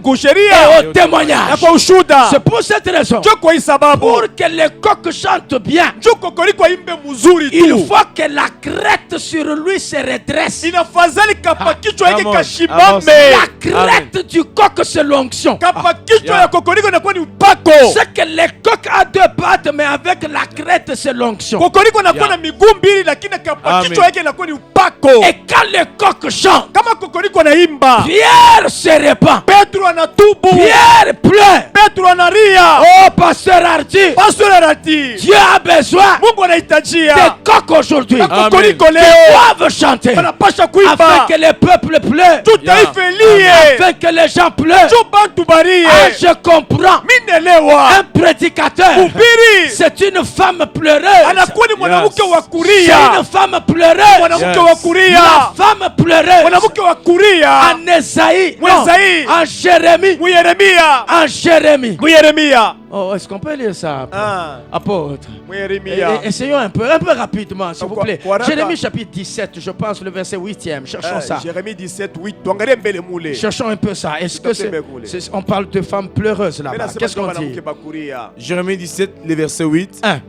Speaker 2: kusheria
Speaker 1: et au
Speaker 2: na
Speaker 1: témoignage.
Speaker 2: kwa ushuda.
Speaker 1: C'est pour cette raison,
Speaker 2: Njo kwa hii sababu
Speaker 1: pour que le coq chante bien,
Speaker 2: njo kokoriko aimbe mzuri
Speaker 1: il
Speaker 2: tu,
Speaker 1: faut que la crête sur lui se redresse.
Speaker 2: inafadhali kapa kichwa yake
Speaker 3: Come on.
Speaker 2: kashimame.
Speaker 1: La crête du coq, c'est l'onction.
Speaker 2: Kapa kichwa
Speaker 3: Yeah.
Speaker 2: ya kokoriko inakuwa ni upako.
Speaker 1: C'est que le coq a deux pattes, mais avec la crête, c'est l'onction.
Speaker 2: Kokoriko inakuwa
Speaker 3: Yeah.
Speaker 2: na miguu mbili, lakini kapa
Speaker 3: Amen.
Speaker 2: kichwa yake inakuwa ni upako.
Speaker 1: Et quand le coq chante,
Speaker 2: Kama kokoriko anaimba,
Speaker 1: Pierre se répand.
Speaker 2: Petro anatubu,
Speaker 1: Pierre pleure.
Speaker 2: Petro analia.
Speaker 1: Oh, pasteur Ardi,
Speaker 2: Pastor anati,
Speaker 1: Dieu a besoin
Speaker 2: Mungu anahitajia
Speaker 1: des coqs aujourd'hui.
Speaker 2: na kokoriko
Speaker 1: Qui
Speaker 2: leo
Speaker 1: doivent chanter.
Speaker 2: wanapasha
Speaker 1: Afin
Speaker 2: kuimba,
Speaker 1: que le peuple pleure.
Speaker 2: tu taifa lie,
Speaker 1: Afin que les gens pleurent.
Speaker 2: tu bantu barie.
Speaker 1: Ah, je comprends.
Speaker 2: Minelewa
Speaker 1: Un prédicateur,
Speaker 2: mhubiri
Speaker 1: c'est une femme pleureuse.
Speaker 2: anakuwa ni mwanamke wa
Speaker 1: C'est
Speaker 2: kuria,
Speaker 1: une femme pleureuse.
Speaker 2: mwanamke
Speaker 3: Yes.
Speaker 2: wa kuria,
Speaker 1: La femme pleureuse.
Speaker 2: mwanamke wa kuria.
Speaker 1: En Esaïe, non,
Speaker 2: Esaïe.
Speaker 1: en Jérémie,
Speaker 2: Muyeremia,
Speaker 1: en Jérémie.
Speaker 2: Muyeremia,
Speaker 1: Oh, est-ce qu'on peut lire ça,
Speaker 2: ah,
Speaker 1: apôtre?
Speaker 2: Muyeremia.
Speaker 1: Essayons un peu rapidement, s'il vous
Speaker 2: Kwa-
Speaker 1: plaît.
Speaker 2: kwa haraka.
Speaker 1: Jérémie chapitre 17, je pense, le verset 8e. Cherchons ça.
Speaker 2: Jérémie 17, 8. Tuangalie mbele mule.
Speaker 1: Cherchons un peu ça. Est-ce que
Speaker 2: Tout à fait,
Speaker 1: on parle de femmes pleureuses
Speaker 2: Mimi
Speaker 1: là-bas?
Speaker 2: nasema
Speaker 1: Qu'est-ce qu'on
Speaker 2: kama
Speaker 1: dit?
Speaker 2: mwanamke bakuria.
Speaker 3: Jérémie 17, le verset 8.
Speaker 1: 1.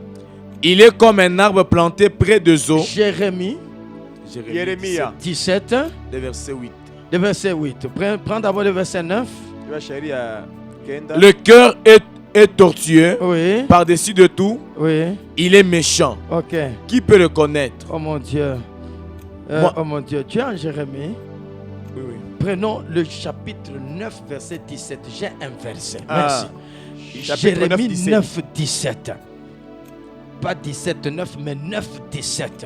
Speaker 3: Il est comme un arbre planté près de eaux.
Speaker 1: Jérémie
Speaker 3: Jérémie
Speaker 2: Yeremia.
Speaker 1: 17,
Speaker 3: 17, le verset 8.
Speaker 1: le verset 8. Prends d'abord le verset 9.
Speaker 2: Iwa sheria kenda.
Speaker 3: Le cœur est tortueux
Speaker 1: Oui,
Speaker 3: par-dessus de tout.
Speaker 1: oui,
Speaker 3: Il est méchant.
Speaker 1: ok.
Speaker 3: Qui peut le connaître?
Speaker 1: Oh mon Dieu.
Speaker 3: Moi-
Speaker 1: Oh mon Dieu. Tu es en Jérémie.
Speaker 3: Oui, oui.
Speaker 1: Prenons le chapitre 9, verset 17. J'ai un verset.
Speaker 2: Ah.
Speaker 1: Merci.
Speaker 2: Chapitre 9,
Speaker 1: Jérémie
Speaker 2: 17.
Speaker 1: 9, 17. Pas 17, 9, mais 9, 17.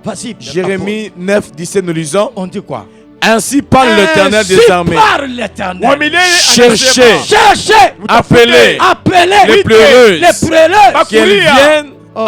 Speaker 1: Vas-y.
Speaker 3: Jérémie 9, 17, nous lisons.
Speaker 1: On dit quoi?
Speaker 3: Ainsi parle l'Éternel des
Speaker 1: Ainsi
Speaker 3: armées.
Speaker 1: parle l'Éternel.
Speaker 2: Wamilele
Speaker 3: Cherchez.
Speaker 2: anasema,
Speaker 1: Cherchez,
Speaker 3: Appelez
Speaker 1: appelez
Speaker 3: les pleureuses.
Speaker 1: les pleureuses.
Speaker 3: qu'elles
Speaker 2: Bakuria.
Speaker 3: viennent
Speaker 1: Oh.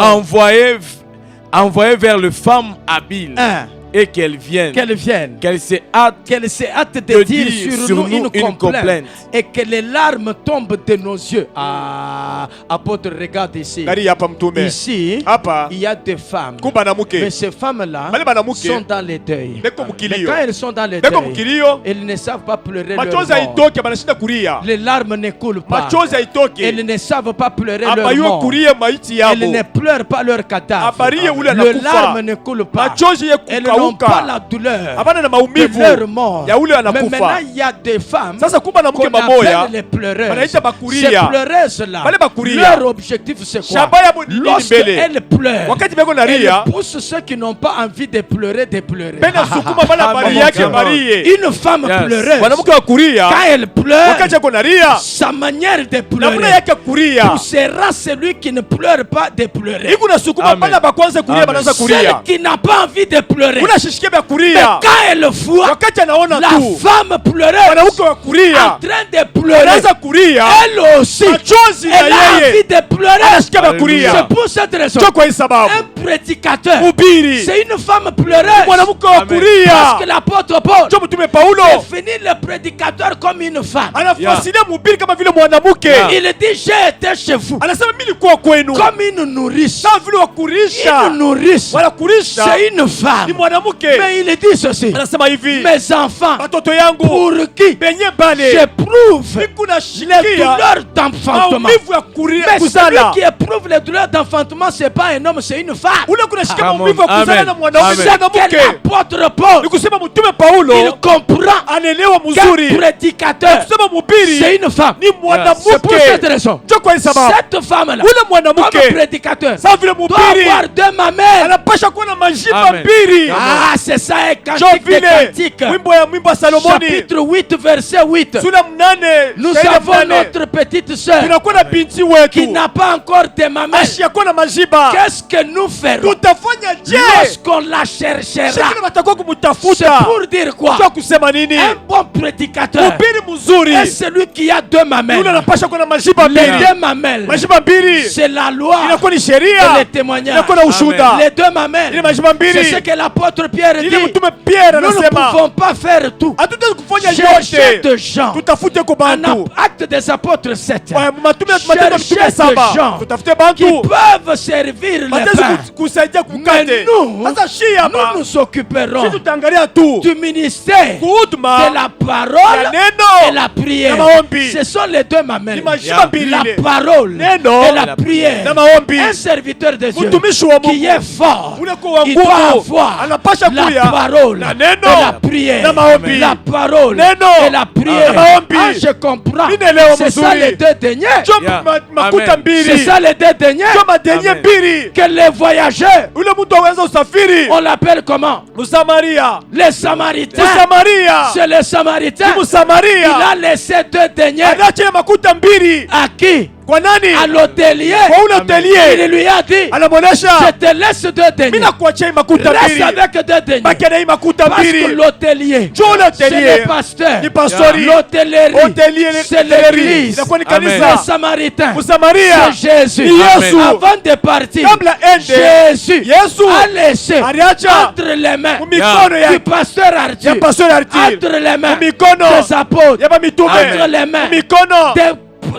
Speaker 3: envoyer vers les femmes habiles
Speaker 1: Un,
Speaker 3: et qu'elles viennent,
Speaker 1: qu'elles viennent.
Speaker 3: qu'elles se hâtent
Speaker 1: Qu'elle se hâte de
Speaker 3: de
Speaker 1: dire
Speaker 3: dire
Speaker 1: sur nous une complainte
Speaker 3: complainte.
Speaker 1: et que les larmes tombent de nos yeux. Ah, apôtre, regarde ici.
Speaker 2: Gari hapa mtume.
Speaker 1: Ici,
Speaker 2: Hapa
Speaker 1: il y a des femmes.
Speaker 2: kuba na
Speaker 1: Mais
Speaker 2: mke.
Speaker 1: ces femmes-là
Speaker 2: Bale banamuke.
Speaker 1: sont dans les deuils.
Speaker 2: Beko
Speaker 1: Mais
Speaker 2: mukilio.
Speaker 1: quand elles sont dans les
Speaker 2: Beko
Speaker 1: deuils,
Speaker 2: mukilio.
Speaker 1: elles ne savent pas pleurer leur
Speaker 2: Machozi
Speaker 1: mort.
Speaker 2: haitoki banashinda kuria.
Speaker 1: Les larmes ne coulent pas.
Speaker 2: Machozi haitoki.
Speaker 1: Elles ne savent pas pleurer leur
Speaker 2: Abayue
Speaker 1: mort.
Speaker 2: kuria maiti
Speaker 1: Elles ne
Speaker 2: yabo.
Speaker 1: pleurent pas leur cadavre.
Speaker 2: Abarie ule
Speaker 1: Les
Speaker 2: anakufa.
Speaker 1: larmes ne coulent pas.
Speaker 2: Machozi ye
Speaker 1: Elles n'ont pas
Speaker 2: kukauka.
Speaker 1: la douleur
Speaker 2: Hapana na
Speaker 1: de
Speaker 2: maumivu
Speaker 1: leur mort.
Speaker 2: ya ule
Speaker 1: Mais maintenant,
Speaker 2: anakufa.
Speaker 1: il y a des femmes
Speaker 2: Sasa kuba na mke
Speaker 1: qu'on
Speaker 2: mamoya.
Speaker 1: appelle les pleureuses.
Speaker 2: Banaita bakuria.
Speaker 1: Ces pleureuses-là,
Speaker 2: Bale bakuria.
Speaker 1: leur objectif c'est quoi?
Speaker 2: Shaba yabo ni nini mbele?
Speaker 1: Lorsqu'elles pleurent,
Speaker 2: Wakati beko na
Speaker 1: elles
Speaker 2: ria.
Speaker 1: poussent ceux qui n'ont pas envie de pleurer, de pleurer.
Speaker 2: Bena sukuma bala bari yake
Speaker 3: Come on.
Speaker 2: barie.
Speaker 1: Une femme
Speaker 3: Yes.
Speaker 1: pleureuse,
Speaker 2: Mwanamke wa kuria.
Speaker 1: quand elle pleure,
Speaker 2: Wakati ako na ria.
Speaker 1: sa manière de
Speaker 2: Namuna
Speaker 1: pleurer
Speaker 2: yake kuria.
Speaker 1: poussera celui qui ne pleure pas de pleurer.
Speaker 2: Iku na sukuma
Speaker 3: Amen.
Speaker 2: bala bakwanza kuria
Speaker 3: Amen.
Speaker 2: banaanza
Speaker 1: Celle
Speaker 2: kuria.
Speaker 1: qui n'a pas envie de pleurer,
Speaker 2: Kuna shishike bya
Speaker 1: mais
Speaker 2: kuria.
Speaker 1: quand elle voit
Speaker 2: Wakati anaona
Speaker 1: la
Speaker 2: tu
Speaker 1: femme pleureuse
Speaker 2: mwanamke wa
Speaker 1: en
Speaker 2: kuria
Speaker 1: train de pleurer,
Speaker 2: anaanza kuria,
Speaker 1: elle aussi,
Speaker 2: machozi na
Speaker 1: elle a envie
Speaker 2: yeye
Speaker 1: de pleurer.
Speaker 2: anashika bya
Speaker 3: Alléluia.
Speaker 2: kuria.
Speaker 1: C'est pour cette raison,
Speaker 2: Cho kwa hii sababu
Speaker 1: un prédicateur,
Speaker 2: mhubiri
Speaker 1: c'est une femme pleureuse.
Speaker 2: mwanamke wa
Speaker 3: Amen.
Speaker 1: Parce
Speaker 2: kuria.
Speaker 1: que l'apôtre Paul
Speaker 2: Cho mtume Paulo
Speaker 1: définit le prédicateur comme une femme.
Speaker 2: anafasiria mhubiri kama vile mwanamke.
Speaker 1: Il dit, j'ai été chez vous
Speaker 2: Anasema mimi nilikuwa kwenu
Speaker 1: comme une nourrice.
Speaker 2: sawa vile wakurisha.
Speaker 1: Une nourrice,
Speaker 2: Wanakurisha
Speaker 1: c'est une femme.
Speaker 2: ni mwanamke.
Speaker 1: Mais il dit ceci,
Speaker 2: Anasema hivi,
Speaker 1: mes enfants,
Speaker 2: watoto yangu
Speaker 1: pour qui
Speaker 2: benye bale
Speaker 1: j'éprouve
Speaker 2: niku
Speaker 1: les
Speaker 2: nashikia
Speaker 1: douleurs d'enfantement.
Speaker 2: maumivu ya kuria
Speaker 1: Mais celui
Speaker 2: kuzala.
Speaker 1: qui éprouve les douleurs d'enfantement, c'est pas un homme, c'est une femme.
Speaker 2: Ule kunashika
Speaker 3: Come on.
Speaker 2: maumivu ya kuzala
Speaker 3: Amen.
Speaker 2: na mwanaume
Speaker 3: Amen.
Speaker 2: si
Speaker 1: C'est que
Speaker 2: mwanamke.
Speaker 1: l'apôtre Paul,
Speaker 2: Ni kusema mtume
Speaker 1: il
Speaker 2: Paulo
Speaker 1: comprend
Speaker 2: anaelewa
Speaker 1: qu'un
Speaker 2: mzuri
Speaker 1: prédicateur,
Speaker 2: kusema mhubiri
Speaker 1: c'est une femme.
Speaker 2: ni
Speaker 1: C'est pour
Speaker 2: mwanamke.
Speaker 1: cette raison,
Speaker 2: Cho kwa hii sababu
Speaker 1: cette femme-là,
Speaker 2: ule
Speaker 1: comme
Speaker 2: mwanamke
Speaker 1: prédicateur,
Speaker 2: sawa vile
Speaker 1: doit
Speaker 2: mhubiri
Speaker 1: avoir deux mamelles.
Speaker 2: anapasha kuwa na majiba
Speaker 3: Amen.
Speaker 2: mbili.
Speaker 1: Ah, c'est ça, un
Speaker 2: Cho
Speaker 1: cantique des
Speaker 2: vile
Speaker 1: cantiques.
Speaker 2: mwimbo ya Salomoni
Speaker 1: Chapitre 8, verset 8.
Speaker 2: sura mnane
Speaker 1: Nous
Speaker 2: shairi
Speaker 1: avons
Speaker 2: mnane.
Speaker 1: notre petite sœur
Speaker 2: Tunakuwa na binti
Speaker 1: qui
Speaker 2: wetu
Speaker 1: n'a pas encore de mamelles.
Speaker 2: ashiyakuwa na majiba.
Speaker 1: Qu'est-ce que nous ferons
Speaker 2: tutafanya je
Speaker 1: lorsqu'on la cherchera.
Speaker 2: shekina batakuwa
Speaker 1: C'est
Speaker 2: kumutafuta
Speaker 1: pour dire quoi?
Speaker 2: kwa kusema nini?
Speaker 1: Un bon prédicateur
Speaker 2: Mhubiri mzuri
Speaker 1: est celui qui a deux mamelles.
Speaker 2: yule anapasha kuwa na majiba
Speaker 1: Les
Speaker 2: mbili.
Speaker 1: deux mamelles,
Speaker 2: Majiba mbili
Speaker 1: c'est la loi
Speaker 2: inakuwa ni
Speaker 1: et
Speaker 2: sheria,
Speaker 1: les témoignages.
Speaker 2: inakuwa na ushuhuda.
Speaker 1: Les deux mamelles,
Speaker 2: Ile majiba
Speaker 1: c'est
Speaker 2: mbili
Speaker 1: ce que l'apôtre Pierre
Speaker 2: ile
Speaker 1: dit.
Speaker 2: mtume Pierre
Speaker 1: Nous ne
Speaker 2: anasema
Speaker 1: pouvons pas faire tout.
Speaker 2: hatutaweza kufanya
Speaker 1: Cherchez
Speaker 2: yote,
Speaker 1: de gens.
Speaker 2: tutafute kwa
Speaker 1: En
Speaker 2: bantu.
Speaker 1: Actes des Apôtres 7,
Speaker 2: Matendo ya
Speaker 1: cherchez
Speaker 2: Mitume
Speaker 1: de
Speaker 2: 7
Speaker 1: gens
Speaker 2: tutafute
Speaker 1: qui
Speaker 2: bantu
Speaker 1: peuvent servir le
Speaker 2: wataweza
Speaker 1: pain.
Speaker 2: kusaidia kukate.
Speaker 1: Mais nous,
Speaker 2: Sasa shi hapa
Speaker 1: nous nous occuperons
Speaker 2: sisi tutaangalia tu
Speaker 1: du ministère
Speaker 2: kuhuduma
Speaker 1: de la
Speaker 2: ya
Speaker 1: parole et
Speaker 2: neno
Speaker 1: la prière.
Speaker 2: na maombi.
Speaker 1: Ce sont les deux mamelles.
Speaker 2: Ni majiba mbili
Speaker 1: La
Speaker 2: ile.
Speaker 1: parole
Speaker 2: Neno
Speaker 1: et la prière.
Speaker 2: na maombi.
Speaker 1: Un serviteur de Dieu
Speaker 2: Mtumishi wa
Speaker 1: qui
Speaker 2: Mungu
Speaker 1: est fort,
Speaker 2: ule kwa
Speaker 1: il doit
Speaker 2: nguvu
Speaker 1: avoir
Speaker 2: anapasha
Speaker 1: la
Speaker 2: kuya
Speaker 1: parole
Speaker 2: na
Speaker 1: et
Speaker 2: neno
Speaker 1: la prière.
Speaker 2: na maombi.
Speaker 1: La parole
Speaker 2: Neno
Speaker 1: et la prière.
Speaker 2: na maombi.
Speaker 1: Ah, je comprends.
Speaker 2: Mimi naelewa
Speaker 1: C'est ça
Speaker 2: mzuri.
Speaker 1: les deux derniers.
Speaker 2: Jo
Speaker 3: Yeah.
Speaker 2: makuta
Speaker 3: Amen.
Speaker 2: mbili.
Speaker 1: C'est ça les deux derniers.
Speaker 2: Jo madenye
Speaker 3: Amen.
Speaker 2: mbili.
Speaker 1: Que les voyageurs,
Speaker 2: Ule mtu aweza usafiri.
Speaker 1: on l'appelle comment?
Speaker 2: Msamaria.
Speaker 1: Les Samaritains.
Speaker 2: Msamaria.
Speaker 1: C'est les Samaritains.
Speaker 2: Ni Msamaria.
Speaker 1: Il a laissé deux deniers.
Speaker 2: Anaacha makuta mbili.
Speaker 1: À qui?
Speaker 2: Kwa nani?
Speaker 1: À l'hôtelier.
Speaker 2: Kwa ule
Speaker 1: Il
Speaker 2: hotelier.
Speaker 1: lui a dit,
Speaker 2: Anamwonyesha
Speaker 1: je te laisse deux deniers.
Speaker 2: mimi nakuachia hii makuta
Speaker 1: Reste
Speaker 2: mbili.
Speaker 1: avec deux deniers.
Speaker 2: Baki na hii makuta
Speaker 1: Parce que
Speaker 2: mbili.
Speaker 1: l'hôtelier,
Speaker 2: Jo
Speaker 1: c'est
Speaker 2: l'hotelier.
Speaker 1: le pasteur.
Speaker 2: Ni pastori.
Speaker 1: L'hôtellerie,
Speaker 2: Hotelier
Speaker 1: c'est l'église.
Speaker 2: inakuwa ni
Speaker 3: Amen.
Speaker 1: Les
Speaker 2: kanisa.
Speaker 1: Samaritains,
Speaker 2: Msamaria
Speaker 1: c'est Jésus.
Speaker 2: ni Yesu.
Speaker 1: Avant de partir,
Speaker 2: Kabla ende
Speaker 1: Jésus
Speaker 2: Yesu
Speaker 1: a laissé
Speaker 2: aliacha
Speaker 1: entre les mains
Speaker 2: mikono
Speaker 1: du
Speaker 2: ya
Speaker 1: pasteur Arthur,
Speaker 2: pastor Arthur,
Speaker 1: entre les mains
Speaker 2: mikono
Speaker 1: des apôtres,
Speaker 2: ya mitume,
Speaker 1: entre les mains
Speaker 2: mikono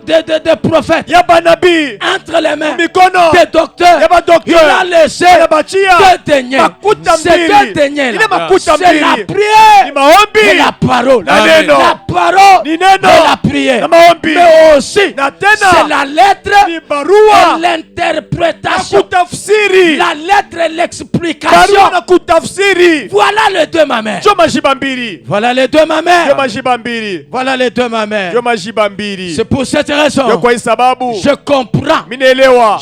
Speaker 1: des prophètes,
Speaker 2: ya banabii,
Speaker 1: entre les mains
Speaker 2: mikono
Speaker 1: des docteurs.
Speaker 2: ya
Speaker 1: Il a
Speaker 2: badokter,
Speaker 1: laissé
Speaker 2: anabachia
Speaker 1: deux deniers.
Speaker 2: makuta
Speaker 1: Ces deux
Speaker 2: mbili.
Speaker 1: deniers
Speaker 2: Ile makuta
Speaker 1: c'est la
Speaker 2: mbili
Speaker 1: prière
Speaker 2: ni maombi
Speaker 1: et la parole.
Speaker 2: na neno,
Speaker 1: La parole
Speaker 2: ni
Speaker 1: et
Speaker 2: neno
Speaker 1: la prière.
Speaker 2: na maombi,
Speaker 1: Mais aussi,
Speaker 2: na
Speaker 1: c'est
Speaker 2: tena
Speaker 1: la lettre
Speaker 2: ni
Speaker 1: et
Speaker 2: barua na
Speaker 1: l'interprétation.
Speaker 2: kutafsiri,
Speaker 1: La lettre et l'explication.
Speaker 2: barua na kutafsiri.
Speaker 1: Voilà les deux mamelles.
Speaker 2: Jo majiba mbili,
Speaker 1: Voilà les deux
Speaker 2: jo
Speaker 1: mamelles.
Speaker 2: majiba mbili,
Speaker 1: Voilà les deux mamelles.
Speaker 2: jo majiba mbili.
Speaker 1: C'est pour cette raison,
Speaker 2: Jo kwa hii sababu
Speaker 1: je comprends,
Speaker 2: mimi naelewa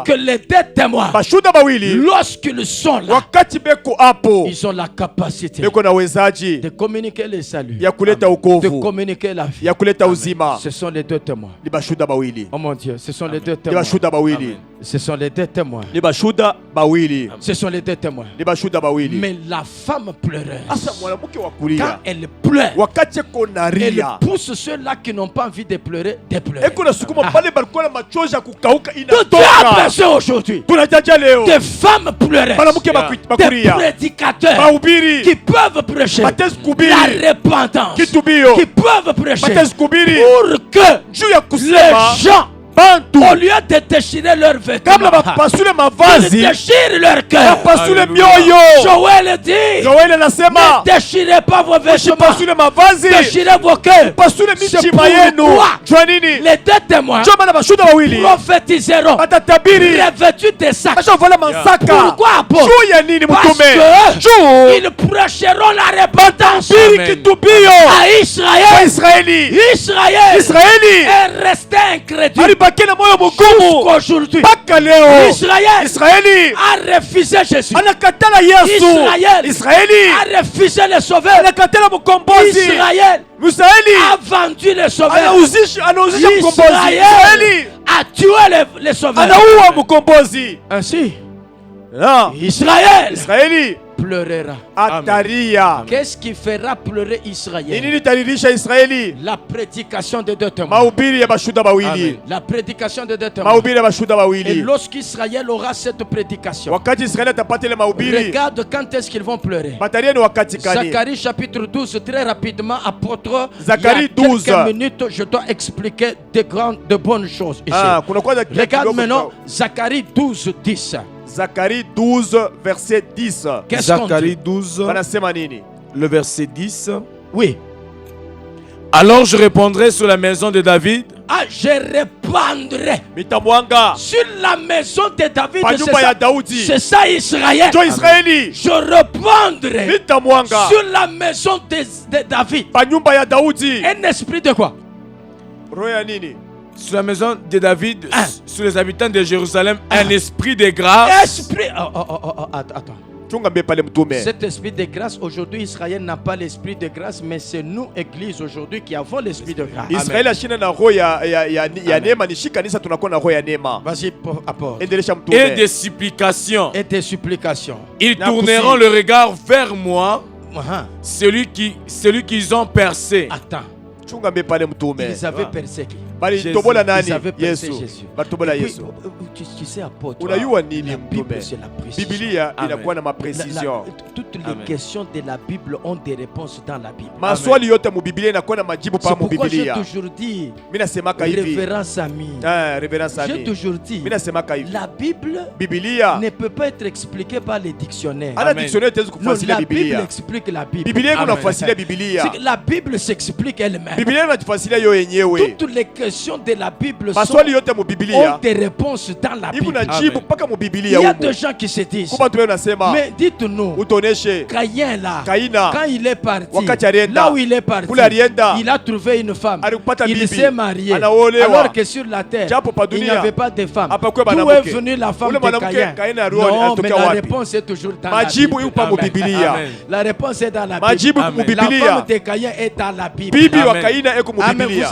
Speaker 1: que les deux témoins,
Speaker 2: bashuda bawili
Speaker 1: lorsqu'ils sont là,
Speaker 2: wakati beko hapo
Speaker 1: ils ont la capacité
Speaker 2: beko na wezaji
Speaker 1: de communiquer le salut,
Speaker 2: ya kuleta
Speaker 1: de
Speaker 2: ukovu,
Speaker 1: communiquer la vie.
Speaker 2: ya kuleta uzima.
Speaker 1: Ce sont les deux témoins.
Speaker 2: Ni bashuda bawili,
Speaker 1: Oh mon Dieu, ce sont les deux
Speaker 2: ni
Speaker 1: témoins.
Speaker 2: bashuda bawili,
Speaker 1: Ce sont les deux témoins.
Speaker 2: ni bashuda bawili,
Speaker 1: Ce sont les deux témoins.
Speaker 2: ni bashuda bawili.
Speaker 1: Mais la femme pleureuse,
Speaker 2: Asa mwanamke wa
Speaker 1: quand
Speaker 2: kulia
Speaker 1: elle pleure,
Speaker 2: wakati eko
Speaker 1: elle
Speaker 2: nalia
Speaker 1: pousse ceux-là qui n'ont pas envie de pleurer, de pleurer.
Speaker 2: eko nasukuma pale balikuwa na machozi ya kukauka
Speaker 1: Tout Dieu a
Speaker 2: inatoka.
Speaker 1: besoin aujourd'hui
Speaker 2: Tunajaja leo
Speaker 1: des femmes pleureuses,
Speaker 2: banamuke
Speaker 1: des
Speaker 2: bakuria
Speaker 1: prédicateurs
Speaker 2: bahubiri
Speaker 1: qui peuvent prêcher
Speaker 2: batezi
Speaker 1: la
Speaker 2: kubiri
Speaker 1: repentance,
Speaker 2: kitubio
Speaker 1: qui peuvent prêcher
Speaker 2: batezi kubiri
Speaker 1: pour que
Speaker 2: juu ya
Speaker 1: les
Speaker 2: kusema
Speaker 1: gens,
Speaker 2: bantu
Speaker 1: au lieu de déchirer leurs
Speaker 2: kabla
Speaker 1: vêtements,
Speaker 2: bapasule
Speaker 1: ils
Speaker 2: mavazi
Speaker 1: déchirent leur cœur.
Speaker 2: bapasule
Speaker 3: Hallelujah.
Speaker 2: mioyo.
Speaker 1: Joël dit,
Speaker 2: Yoeli anasema
Speaker 1: ne déchirez pas vos vêtements,
Speaker 2: usipasule mavazi,
Speaker 1: déchirez vos cœurs.
Speaker 2: pasule
Speaker 1: C'est
Speaker 2: mitima yenu.
Speaker 1: pourquoi
Speaker 2: Jua nini?
Speaker 1: les deux témoins
Speaker 2: Ndio maana bashuda wawili
Speaker 1: prophétiseront
Speaker 2: batatabiri
Speaker 1: revêtus de sacs.
Speaker 2: bashavala mansaka.
Speaker 1: Pourquoi, apôtre?
Speaker 2: Juu ya nini
Speaker 1: Parce
Speaker 2: mtume?
Speaker 1: que
Speaker 2: Juu
Speaker 1: ils prêcheront la repentance
Speaker 2: biri
Speaker 3: Amen.
Speaker 2: kitubio
Speaker 1: à
Speaker 2: kwa
Speaker 1: Israël.
Speaker 2: Israeli.
Speaker 1: Israël
Speaker 2: Israeli
Speaker 1: est resté incrédule
Speaker 2: alibaki na moyo mgumu
Speaker 1: jusqu'aujourd'hui.
Speaker 2: mpaka leo.
Speaker 1: Israël
Speaker 2: Israeli
Speaker 1: a refusé Jésus.
Speaker 2: anakatala Yesu.
Speaker 1: Israel
Speaker 2: Israeli
Speaker 1: A refusé le sauveur.
Speaker 2: anakatala mkombozi.
Speaker 1: Israël
Speaker 2: Israeli
Speaker 1: a vendu le sauveur.
Speaker 2: anauzisha mkombozi.
Speaker 1: Israël
Speaker 2: Israeli
Speaker 1: a tué le sauveur.
Speaker 2: anaua mkombozi.
Speaker 1: Ainsi,
Speaker 2: Na
Speaker 1: Israël
Speaker 2: Israeli
Speaker 1: pleurera.
Speaker 2: atalia.
Speaker 1: Qu'est-ce qui fera pleurer
Speaker 2: Ni
Speaker 1: Israël?
Speaker 2: nini italilisha Israeli?
Speaker 1: La prédication de deux témoins.
Speaker 2: Mahubiri ya bashuda bawili.
Speaker 3: Amen.
Speaker 1: La prédication de deux témoins.
Speaker 2: Mahubiri ya bashuda
Speaker 1: Et
Speaker 2: bawili.
Speaker 1: lorsqu'Israël aura cette prédication,
Speaker 2: Wakati Israeli atapata ile mahubiri,
Speaker 1: regarde quand est-ce qu'ils vont pleurer.
Speaker 2: batalia ni wakati gani?
Speaker 1: Zacharie chapitre 12, très rapidement, apôtre.
Speaker 2: Zacharie
Speaker 1: il y a
Speaker 2: 12.
Speaker 1: quelques minutes, je dois expliquer de bonnes choses ici.
Speaker 2: Ah, kuna kwanza
Speaker 1: Regarde maintenant Zacharie 12, 10.
Speaker 2: Zacharie 12 verset 10.
Speaker 1: Qu'est-ce qu'on
Speaker 3: Zacharie
Speaker 1: dit?
Speaker 3: 12,
Speaker 2: Wanasema nini?
Speaker 3: le verset 10.
Speaker 1: Oui.
Speaker 3: Alors je répondrai sur la maison de David
Speaker 1: Ah, je répandrai
Speaker 2: Mitamwanga
Speaker 1: sur la maison de David.
Speaker 2: pa
Speaker 1: C'est
Speaker 2: nyumba ya
Speaker 1: ça,
Speaker 2: Daudi.
Speaker 1: c'est ça Israël.
Speaker 2: Jo Israeli
Speaker 1: Je répandrai
Speaker 2: mitamwanga
Speaker 1: sur la maison de David
Speaker 2: pa nyumba ya Daudi.
Speaker 1: un esprit de quoi?
Speaker 2: Roho ya nini?
Speaker 3: sur la maison de David,
Speaker 1: Ah.
Speaker 3: sur les habitants de Jérusalem, un esprit de grâce
Speaker 1: Esprit. Attends.
Speaker 2: chunga mbe pale mtume.
Speaker 1: Cet esprit de grâce, aujourd'hui, Israël n'a pas l'esprit de grâce, mais c'est nous, Église, aujourd'hui, qui avons l'esprit de grâce.
Speaker 2: Israeli ashina na roho ya neema, ni shi kanisa tunakuwa na roho ya neema.
Speaker 1: Vas-y, apporte.
Speaker 2: Endelesha
Speaker 3: Et
Speaker 2: mtume.
Speaker 3: des supplications.
Speaker 1: Et tes supplications.
Speaker 3: Ils tourneront le regard vers moi, celui qu'ils ont percé.
Speaker 1: Attends.
Speaker 2: Chunga mbe pale mtume.
Speaker 1: Ils avaient percé qui?
Speaker 2: Bali
Speaker 3: Jésus.
Speaker 2: tobola
Speaker 1: Ils
Speaker 2: nani?
Speaker 1: avaient percé
Speaker 2: Yesu.
Speaker 1: Jésus.
Speaker 2: Bali tobola
Speaker 1: Et puis,
Speaker 2: Yesu.
Speaker 1: tu sais, apôtre,
Speaker 2: Unayua nini
Speaker 1: la Bible,
Speaker 2: mtume?
Speaker 1: c'est la précision.
Speaker 2: Biblia
Speaker 3: Amen.
Speaker 2: inakuwa na maprecision.
Speaker 1: Toutes les
Speaker 3: Amen.
Speaker 1: questions de la Bible ont des réponses dans la Bible.
Speaker 2: Maswali yote mu Biblia inakuwa na majibu
Speaker 1: C'est
Speaker 2: pa mu
Speaker 1: pourquoi j'ai
Speaker 2: Biblia.
Speaker 1: toujours dit,
Speaker 2: Mimi nasemaka hivi.
Speaker 1: révérence ami,
Speaker 2: Révérence
Speaker 1: j'ai
Speaker 2: ami.
Speaker 1: toujours dit,
Speaker 2: Mimi nasemaka hivi.
Speaker 1: la Bible
Speaker 2: Biblia
Speaker 1: ne peut pas être expliquée par les dictionnaires.
Speaker 2: ana
Speaker 3: Amen.
Speaker 2: dictionnaire tezu
Speaker 1: Non,
Speaker 2: kufasiria
Speaker 1: la Bible
Speaker 2: Biblia.
Speaker 1: explique la Bible.
Speaker 2: Biblia iko
Speaker 3: Amen.
Speaker 2: nafasiria Biblia.
Speaker 1: C'est que la Bible s'explique elle-même.
Speaker 2: Biblia inatufasiria yo yenyewe.
Speaker 1: Toutes les questions de la Bible
Speaker 2: Maswali yote mu
Speaker 1: ont
Speaker 2: Biblia
Speaker 1: des réponses dans la
Speaker 2: iko na
Speaker 1: Bible.
Speaker 2: jibu
Speaker 3: Amen.
Speaker 2: mpaka mu
Speaker 1: Il
Speaker 2: Biblia
Speaker 1: y a
Speaker 2: humo.
Speaker 1: des gens qui se disent,
Speaker 2: Kuba tuwe nasema
Speaker 1: mais dites-nous,
Speaker 2: utoneshe
Speaker 1: Caïn là,
Speaker 2: Kaina
Speaker 1: quand il est parti,
Speaker 2: wakati alienda,
Speaker 1: là où il est parti,
Speaker 2: kule alienda,
Speaker 1: il a trouvé une femme,
Speaker 2: alikupata
Speaker 1: il
Speaker 2: bibi,
Speaker 1: s'est marié,
Speaker 2: anaolewa.
Speaker 1: alors que sur la terre,
Speaker 2: Japo pa
Speaker 1: il n'y
Speaker 2: dunia,
Speaker 1: avait pas de femme.
Speaker 2: hapakuwa
Speaker 1: D'où est
Speaker 2: mwanamke.
Speaker 1: venue la femme
Speaker 2: Ule
Speaker 1: de
Speaker 2: mwanamke
Speaker 1: Caïn?
Speaker 2: Kaina aliona
Speaker 1: Non, mais
Speaker 2: alitokea
Speaker 1: la
Speaker 2: wapi?
Speaker 1: réponse est toujours dans la
Speaker 2: Majibu
Speaker 1: Bible.
Speaker 2: yupo mu
Speaker 1: Amen.
Speaker 2: Biblia.
Speaker 3: Amen.
Speaker 1: La réponse est dans la
Speaker 2: Majibu
Speaker 1: Bible.
Speaker 2: mu
Speaker 1: La femme
Speaker 2: Biblia.
Speaker 1: de Caïn est dans la Bible.
Speaker 2: Bibi wa
Speaker 3: Amen.
Speaker 2: Kaina eko mu
Speaker 1: Ah, mais,
Speaker 2: Biblia.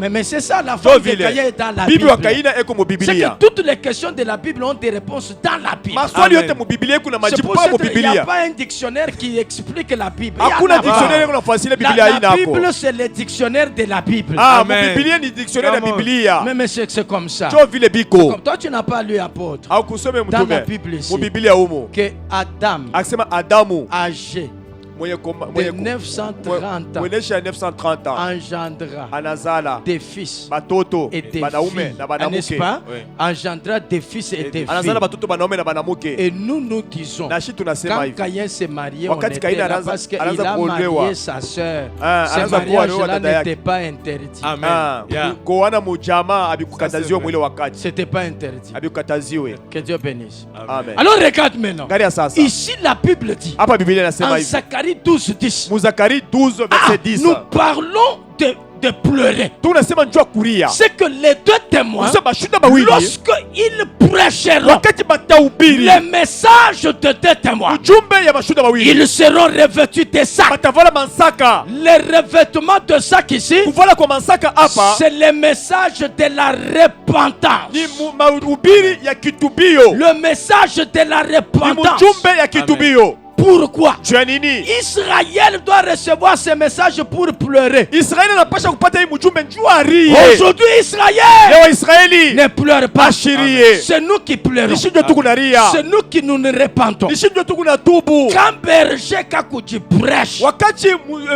Speaker 1: mais c'est ça, la femme de
Speaker 2: vile.
Speaker 1: Caïn est dans la
Speaker 2: Bibi
Speaker 1: Bible.
Speaker 2: wa Kaina eko mu
Speaker 1: C'est
Speaker 2: Biblia.
Speaker 1: que toutes les questions de la Bible ont des réponses dans la Bible.
Speaker 2: Maswali
Speaker 3: Amen.
Speaker 2: yote mu Biblia kuna
Speaker 1: C'est
Speaker 2: majibu
Speaker 1: pour
Speaker 2: pa
Speaker 1: ça
Speaker 2: mu
Speaker 1: qu'il n'y a
Speaker 2: Biblia.
Speaker 1: pas un dictionnaire qui explique la Bible. Il y en
Speaker 2: Hakuna
Speaker 1: a pas.
Speaker 2: dictionnaire iko nafasiria Biblia
Speaker 1: La
Speaker 2: inako.
Speaker 1: Bible, c'est le dictionnaire de la Bible.
Speaker 2: Ah, mu
Speaker 3: Amen.
Speaker 2: Biblia ni dictionnaire ya
Speaker 3: Come on.
Speaker 2: Biblia.
Speaker 1: Mais c'est comme ça.
Speaker 2: Jo vile biko.
Speaker 1: Comme toi, tu n'as pas lu apôtre.
Speaker 2: Au kusome
Speaker 1: Dans la
Speaker 2: mtume.
Speaker 1: Bible ici,
Speaker 2: Mu Biblia humo.
Speaker 1: que Adam,
Speaker 2: Akisema Adamu
Speaker 1: âgé
Speaker 2: mwenye
Speaker 1: de 930 ans,
Speaker 2: mwenesha 930 ans
Speaker 1: engendra
Speaker 2: anazala
Speaker 1: des fils
Speaker 2: batoto
Speaker 1: et des
Speaker 2: banaume
Speaker 1: filles,
Speaker 2: na
Speaker 1: n'est-ce
Speaker 2: banamuke.
Speaker 1: pas?
Speaker 3: Oui.
Speaker 1: Engendra des fils et des
Speaker 2: Anazala
Speaker 1: filles.
Speaker 2: batoto banaume na banamuke.
Speaker 1: Et nous disons,
Speaker 2: Na shi tunasema
Speaker 1: quand
Speaker 2: hivi.
Speaker 1: Caïn s'est marié, on
Speaker 2: Wakati
Speaker 1: était
Speaker 2: Caïn
Speaker 1: là
Speaker 2: anaanza-
Speaker 1: parce qu'il
Speaker 2: anaanza
Speaker 1: a
Speaker 2: kuolewa.
Speaker 1: marié sa sœur.
Speaker 2: Ah,
Speaker 1: Ce
Speaker 2: anaanza kuolewa
Speaker 1: mariage-là
Speaker 2: dada yake.
Speaker 1: n'était pas interdit.
Speaker 3: Amen.
Speaker 2: Ah,
Speaker 3: Yeah.
Speaker 2: kuoana mujama abikukataziwe
Speaker 3: vrai.
Speaker 2: mwile wakati.
Speaker 1: C'était pas interdit.
Speaker 2: Abikukataziwe.
Speaker 1: Que Dieu bénisse.
Speaker 2: Amen.
Speaker 1: Alors regarde maintenant.
Speaker 2: Angalia sasa.
Speaker 1: Ici, la Bible dit,
Speaker 2: Hapa Biblia inasema
Speaker 1: en
Speaker 2: hivi.
Speaker 1: Zacharie 12, 10,
Speaker 2: Mu Zakari 12
Speaker 1: ah,
Speaker 2: verset 10.
Speaker 1: nous parlons de pleurer.
Speaker 2: Tunasema njoo kulia.
Speaker 1: C'est que les deux témoins,
Speaker 2: Tunasema bashuda bawili.
Speaker 1: lorsqu'ils prêcheront
Speaker 2: Wakati batahubiri.
Speaker 1: le message de deux témoins,
Speaker 2: Ujumbe ya bashuda bawili.
Speaker 1: ils seront revêtus de sacs.
Speaker 2: Batavala mansaka.
Speaker 1: Les revêtements de sacs ici,
Speaker 2: Kuvala kwa mansaka hapa.
Speaker 1: c'est le message de la repentance.
Speaker 2: Ni mahubiri ya kitubio.
Speaker 1: Le message de la
Speaker 2: Ni
Speaker 1: repentance.
Speaker 2: mjumbe ya kitubio.
Speaker 1: Pourquoi?
Speaker 2: Juu ya nini?
Speaker 1: Israël doit recevoir ce message pour pleurer.
Speaker 2: Israeli anapasha kupata hii mjumbe njoo arie.
Speaker 1: Aujourd'hui, Israël
Speaker 2: Leo Israeli
Speaker 1: ne pleure pas.
Speaker 2: ashirie.
Speaker 1: C'est nous qui pleurons.
Speaker 2: Nishindwe tu kunaria.
Speaker 1: C'est nous qui nous ne repentons.
Speaker 2: Nishindwe tu kunatubu.
Speaker 1: Quand berger kakuji prêche,
Speaker 2: Wakati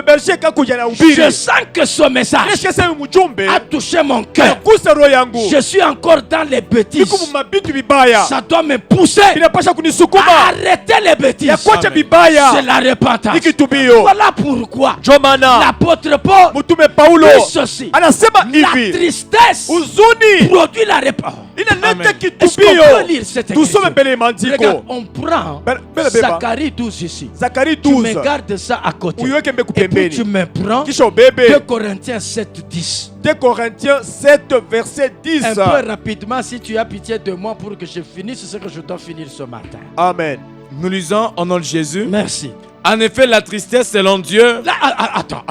Speaker 2: berger kakuja na ubiri.
Speaker 1: je sens que ce message
Speaker 2: Nishike sema mjumbe.
Speaker 1: a touché mon cœur.
Speaker 2: Kusa roho yangu.
Speaker 1: Je suis encore dans les
Speaker 2: Niko
Speaker 1: bêtises.
Speaker 2: mabitu vibaya.
Speaker 1: Ça doit me pousser
Speaker 2: Inapasha
Speaker 1: à
Speaker 2: kunisukuma.
Speaker 1: arrêter les
Speaker 2: Ya
Speaker 1: bêtises.
Speaker 2: kuacha
Speaker 3: Amen.
Speaker 1: C'est
Speaker 2: vibaya.
Speaker 1: la repentance.
Speaker 2: Ni kitubio.
Speaker 1: Voilà pourquoi
Speaker 2: Ndio maana
Speaker 1: l'apôtre Paul
Speaker 2: mtume Paulo
Speaker 1: dit ceci.
Speaker 2: anasema
Speaker 1: La
Speaker 2: hivi.
Speaker 1: tristesse
Speaker 2: Uzuni
Speaker 1: produit la repentance.
Speaker 2: inaleta
Speaker 3: Amen.
Speaker 1: Est-ce qu'on
Speaker 2: kitubio.
Speaker 1: peut lire cette
Speaker 2: Tusome
Speaker 1: écriture?
Speaker 2: mbele ya
Speaker 1: Regarde,
Speaker 2: maandiko.
Speaker 1: on prend
Speaker 2: Bele beba.
Speaker 1: Zacharie 12 ici.
Speaker 2: Zakari
Speaker 1: Tu me
Speaker 2: 12.
Speaker 1: gardes ça à côté.
Speaker 2: Uiweke mbeku
Speaker 1: Et puis tu
Speaker 2: pembeni.
Speaker 1: me prends
Speaker 2: Kisha
Speaker 1: 2
Speaker 2: ubebe
Speaker 1: Corinthiens 7, 10.
Speaker 2: 2 Corinthiens 7 verset 10.
Speaker 1: Un peu rapidement, si tu as pitié de moi pour que je finisse ce que je dois finir ce matin.
Speaker 2: Amen.
Speaker 3: Nous lisons au nom de Jésus.
Speaker 1: Merci.
Speaker 3: En effet, la tristesse selon Dieu
Speaker 1: Là, attends.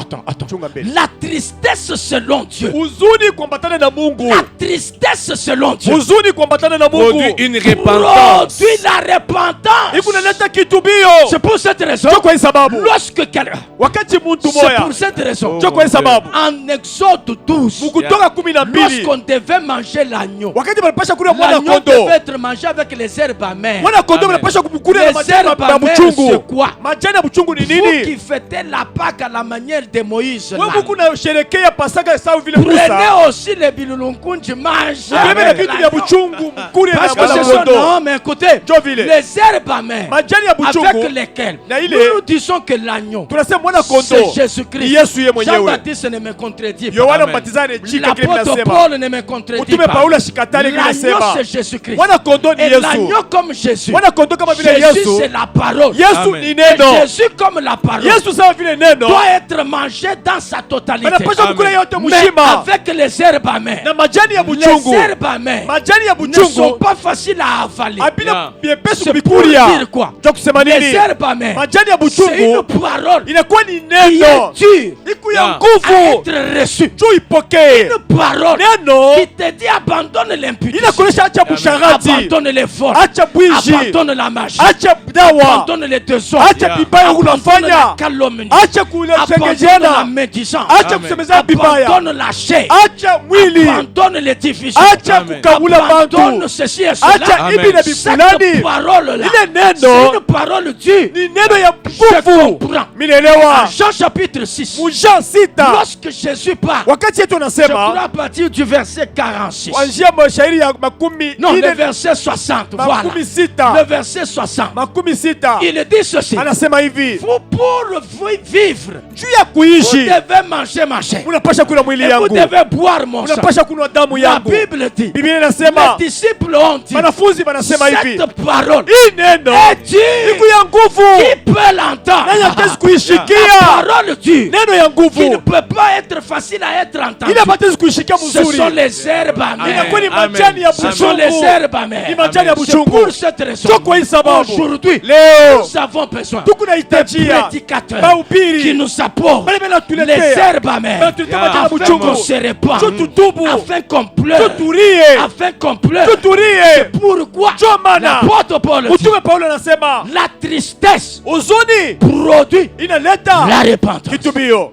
Speaker 2: Chunga mbele.
Speaker 1: La tristesse selon Dieu.
Speaker 2: Uzuni kuambatana na Mungu.
Speaker 1: La tristesse selon Dieu
Speaker 2: Uzuni kuambatana na Mungu.
Speaker 3: produit une repentance.
Speaker 1: produit la repentance.
Speaker 2: Ikunaleta kitubio.
Speaker 1: C'est pour cette raison,
Speaker 2: Ndio kwa hii sababu
Speaker 1: lorsque quelqu'un,
Speaker 2: wakati mtu
Speaker 1: c'est
Speaker 2: moya
Speaker 1: pour cette raison,
Speaker 2: ndio kwa hii sababu
Speaker 1: en Exode 12,
Speaker 2: Kutoka 12
Speaker 1: lorsqu'on devait manger l'agneau,
Speaker 2: wakati wanapasha kula mwana
Speaker 1: l'agneau
Speaker 2: kondoo.
Speaker 1: devait être mangé avec les herbes amères.
Speaker 2: Mwana kondoo
Speaker 3: Amen.
Speaker 2: wanapasha kumkulia na
Speaker 1: Les
Speaker 2: majani
Speaker 1: herbes
Speaker 2: ya
Speaker 1: amères,
Speaker 2: mchungu.
Speaker 1: c'est quoi?
Speaker 2: Majani ya mchungu ni
Speaker 1: Vous qui
Speaker 2: nini?
Speaker 1: fêtez la Pâque à la manière de Moïse, là,
Speaker 2: Wewe Mungu unasherehekea Pasaka sawa vile
Speaker 1: prenez
Speaker 2: Musa.
Speaker 1: aussi les bilulunkunji, mangez
Speaker 2: Ubebe na
Speaker 1: avec
Speaker 2: vitu vya
Speaker 1: l'agneau.
Speaker 2: mchungu mkule na
Speaker 1: Parce que
Speaker 2: mwana
Speaker 1: ce sont,
Speaker 2: kondoo.
Speaker 1: non, mais écoutez,
Speaker 2: Ndio vile.
Speaker 1: les herbes amères
Speaker 2: Majani ya
Speaker 1: avec
Speaker 2: mchungu
Speaker 1: lesquelles
Speaker 2: na ile
Speaker 1: nous disons que l'agneau,
Speaker 2: tunasema mwana
Speaker 1: c'est
Speaker 2: kondoo.
Speaker 1: Jésus-Christ.
Speaker 2: Ni Yesu yeye mwenyewe.
Speaker 1: Jean-Baptiste ne me contredit pas.
Speaker 2: Yohana
Speaker 3: Amen.
Speaker 2: Mbatizaji chika kile
Speaker 1: L'apôtre
Speaker 2: kinasema.
Speaker 1: Paul ne me contredit
Speaker 2: Mtume
Speaker 1: pas.
Speaker 2: Paulo ashikatale kile
Speaker 1: L'agneau,
Speaker 2: kinasema.
Speaker 1: c'est Jésus-Christ.
Speaker 2: Mwana kondoo ni
Speaker 1: Et
Speaker 2: Yesu.
Speaker 1: l'agneau comme Jésus.
Speaker 2: Mwana kondoo kama vile
Speaker 1: Jésus,
Speaker 2: Yesu.
Speaker 1: c'est la parole.
Speaker 2: Yesu
Speaker 3: Amen.
Speaker 2: ni
Speaker 1: Et
Speaker 2: neno.
Speaker 1: Jésus comme la parole
Speaker 2: Yesu sawa vile neno
Speaker 1: doit être mangé dans sa totalité.
Speaker 2: banapasha kukula yote
Speaker 1: Mais
Speaker 2: mzima
Speaker 1: avec les herbes amères.
Speaker 2: na majani ya
Speaker 1: Les
Speaker 2: buchungu.
Speaker 1: herbes amères
Speaker 2: Majani ya
Speaker 1: ne sont
Speaker 2: buchungu
Speaker 1: pas faciles à avaler.
Speaker 2: apina vyepesi
Speaker 1: C'est pour
Speaker 2: kubikulia.
Speaker 1: dire quoi?
Speaker 2: Cha kusema
Speaker 1: Les
Speaker 2: nini?
Speaker 1: herbes amères,
Speaker 2: Majani ya
Speaker 1: c'est une
Speaker 2: buchungu
Speaker 1: parole
Speaker 2: inakuwa ni
Speaker 1: qui
Speaker 2: neno
Speaker 1: est dure
Speaker 2: iku ya
Speaker 1: à
Speaker 2: nguvu
Speaker 1: être reçue.
Speaker 2: juu ipokee.
Speaker 1: Une parole
Speaker 2: Neno
Speaker 1: qui te dit abandonne l'impudice,
Speaker 2: inakuonyesha acha busharati,
Speaker 1: abandonne les forces,
Speaker 2: acha bwizi,
Speaker 1: abandonne la magie,
Speaker 2: acha dawa,
Speaker 1: abandonne les désordres,
Speaker 2: acha vibaya
Speaker 1: abandonne la
Speaker 2: unafanya,
Speaker 1: calomnie,
Speaker 2: acha
Speaker 1: abandonne la
Speaker 2: kusengenyana,
Speaker 1: médisance,
Speaker 2: acha kusemeza vibaya,
Speaker 1: abandonne la chair,
Speaker 2: acha mwili,
Speaker 1: abandonne les divisions,
Speaker 2: acha kukabula
Speaker 1: abandonne
Speaker 2: bantu,
Speaker 1: ceci et cela.
Speaker 2: acha hivi na
Speaker 1: Cette
Speaker 2: bifulani.
Speaker 1: parole-là,
Speaker 2: Ile
Speaker 1: c'est
Speaker 2: neno
Speaker 1: une parole dure.
Speaker 2: ni neno ya
Speaker 1: Je
Speaker 2: nguvu.
Speaker 1: comprends.
Speaker 2: Minaelewa.
Speaker 1: Jean chapitre 6,
Speaker 2: Jean 6
Speaker 1: lorsque Jésus parle,
Speaker 2: wakati yetu
Speaker 1: je crois
Speaker 2: anasema
Speaker 1: à partir du verset 46.
Speaker 2: kuanzia mashairi ya makumi
Speaker 1: Non, le
Speaker 2: ine
Speaker 1: verset 60, voilà.
Speaker 2: makumi
Speaker 1: Le
Speaker 2: sita
Speaker 1: verset 60.
Speaker 2: makumi sita
Speaker 1: Il dit ceci.
Speaker 2: anasema hivi,
Speaker 1: Vous pour vivre,
Speaker 2: juu ya
Speaker 1: vous
Speaker 2: kuishi
Speaker 1: devez manger ma chair.
Speaker 2: unapasha kula mwili
Speaker 1: Et vous
Speaker 2: yangu,
Speaker 1: devez boire mon sang.
Speaker 2: unapasha kunywa damu
Speaker 1: La
Speaker 2: yangu.
Speaker 1: Bible dit,
Speaker 2: Biblia
Speaker 1: les
Speaker 2: inasema,
Speaker 1: disciples ont dit,
Speaker 2: wanafunzi wanasema hivi,
Speaker 1: cette parole
Speaker 2: hii neno
Speaker 1: est
Speaker 2: siku
Speaker 1: dure.
Speaker 2: ya nguvu,
Speaker 1: Qui peut l'entendre?
Speaker 2: nani hawezi
Speaker 1: La
Speaker 2: kuishikia?
Speaker 1: parole dure,
Speaker 2: Neno ya
Speaker 1: qui ne
Speaker 2: nguvu
Speaker 1: peut pas être facile à être entendue.
Speaker 2: ili hapatezi kuishikia
Speaker 1: Ce sont
Speaker 2: mzuri,
Speaker 1: les herbes
Speaker 2: inakuwa ni
Speaker 1: amères.
Speaker 2: majani ya
Speaker 1: Ce sont les
Speaker 2: buchungu,
Speaker 1: herbes amères.
Speaker 2: ni majani ya
Speaker 1: C'est
Speaker 2: buchungu.
Speaker 1: pour cette raison.
Speaker 2: Sio kwa hii sababu
Speaker 1: Aujourd'hui,
Speaker 2: leo
Speaker 1: nous avons besoin
Speaker 2: tuko
Speaker 1: de
Speaker 2: nahitajia
Speaker 1: prédicateurs qui
Speaker 2: mahubiri
Speaker 1: nous apportent
Speaker 2: bale
Speaker 1: les
Speaker 2: banatuletea
Speaker 1: herbes amères
Speaker 2: banatuletea majani ya
Speaker 1: afin qu'on
Speaker 2: buchungu,
Speaker 1: se répande,
Speaker 2: juu tutubu,
Speaker 1: afin qu'on pleure,
Speaker 2: tutulie,
Speaker 1: afin qu'on pleure.
Speaker 2: tutulie.
Speaker 1: Pourquoi
Speaker 2: Ndio maana
Speaker 1: l'apôtre Paul dit,
Speaker 2: mtume Paulo anasema
Speaker 1: la tristesse
Speaker 2: huzuni
Speaker 1: produit
Speaker 2: inaleta
Speaker 1: la repentance.
Speaker 2: kitubio,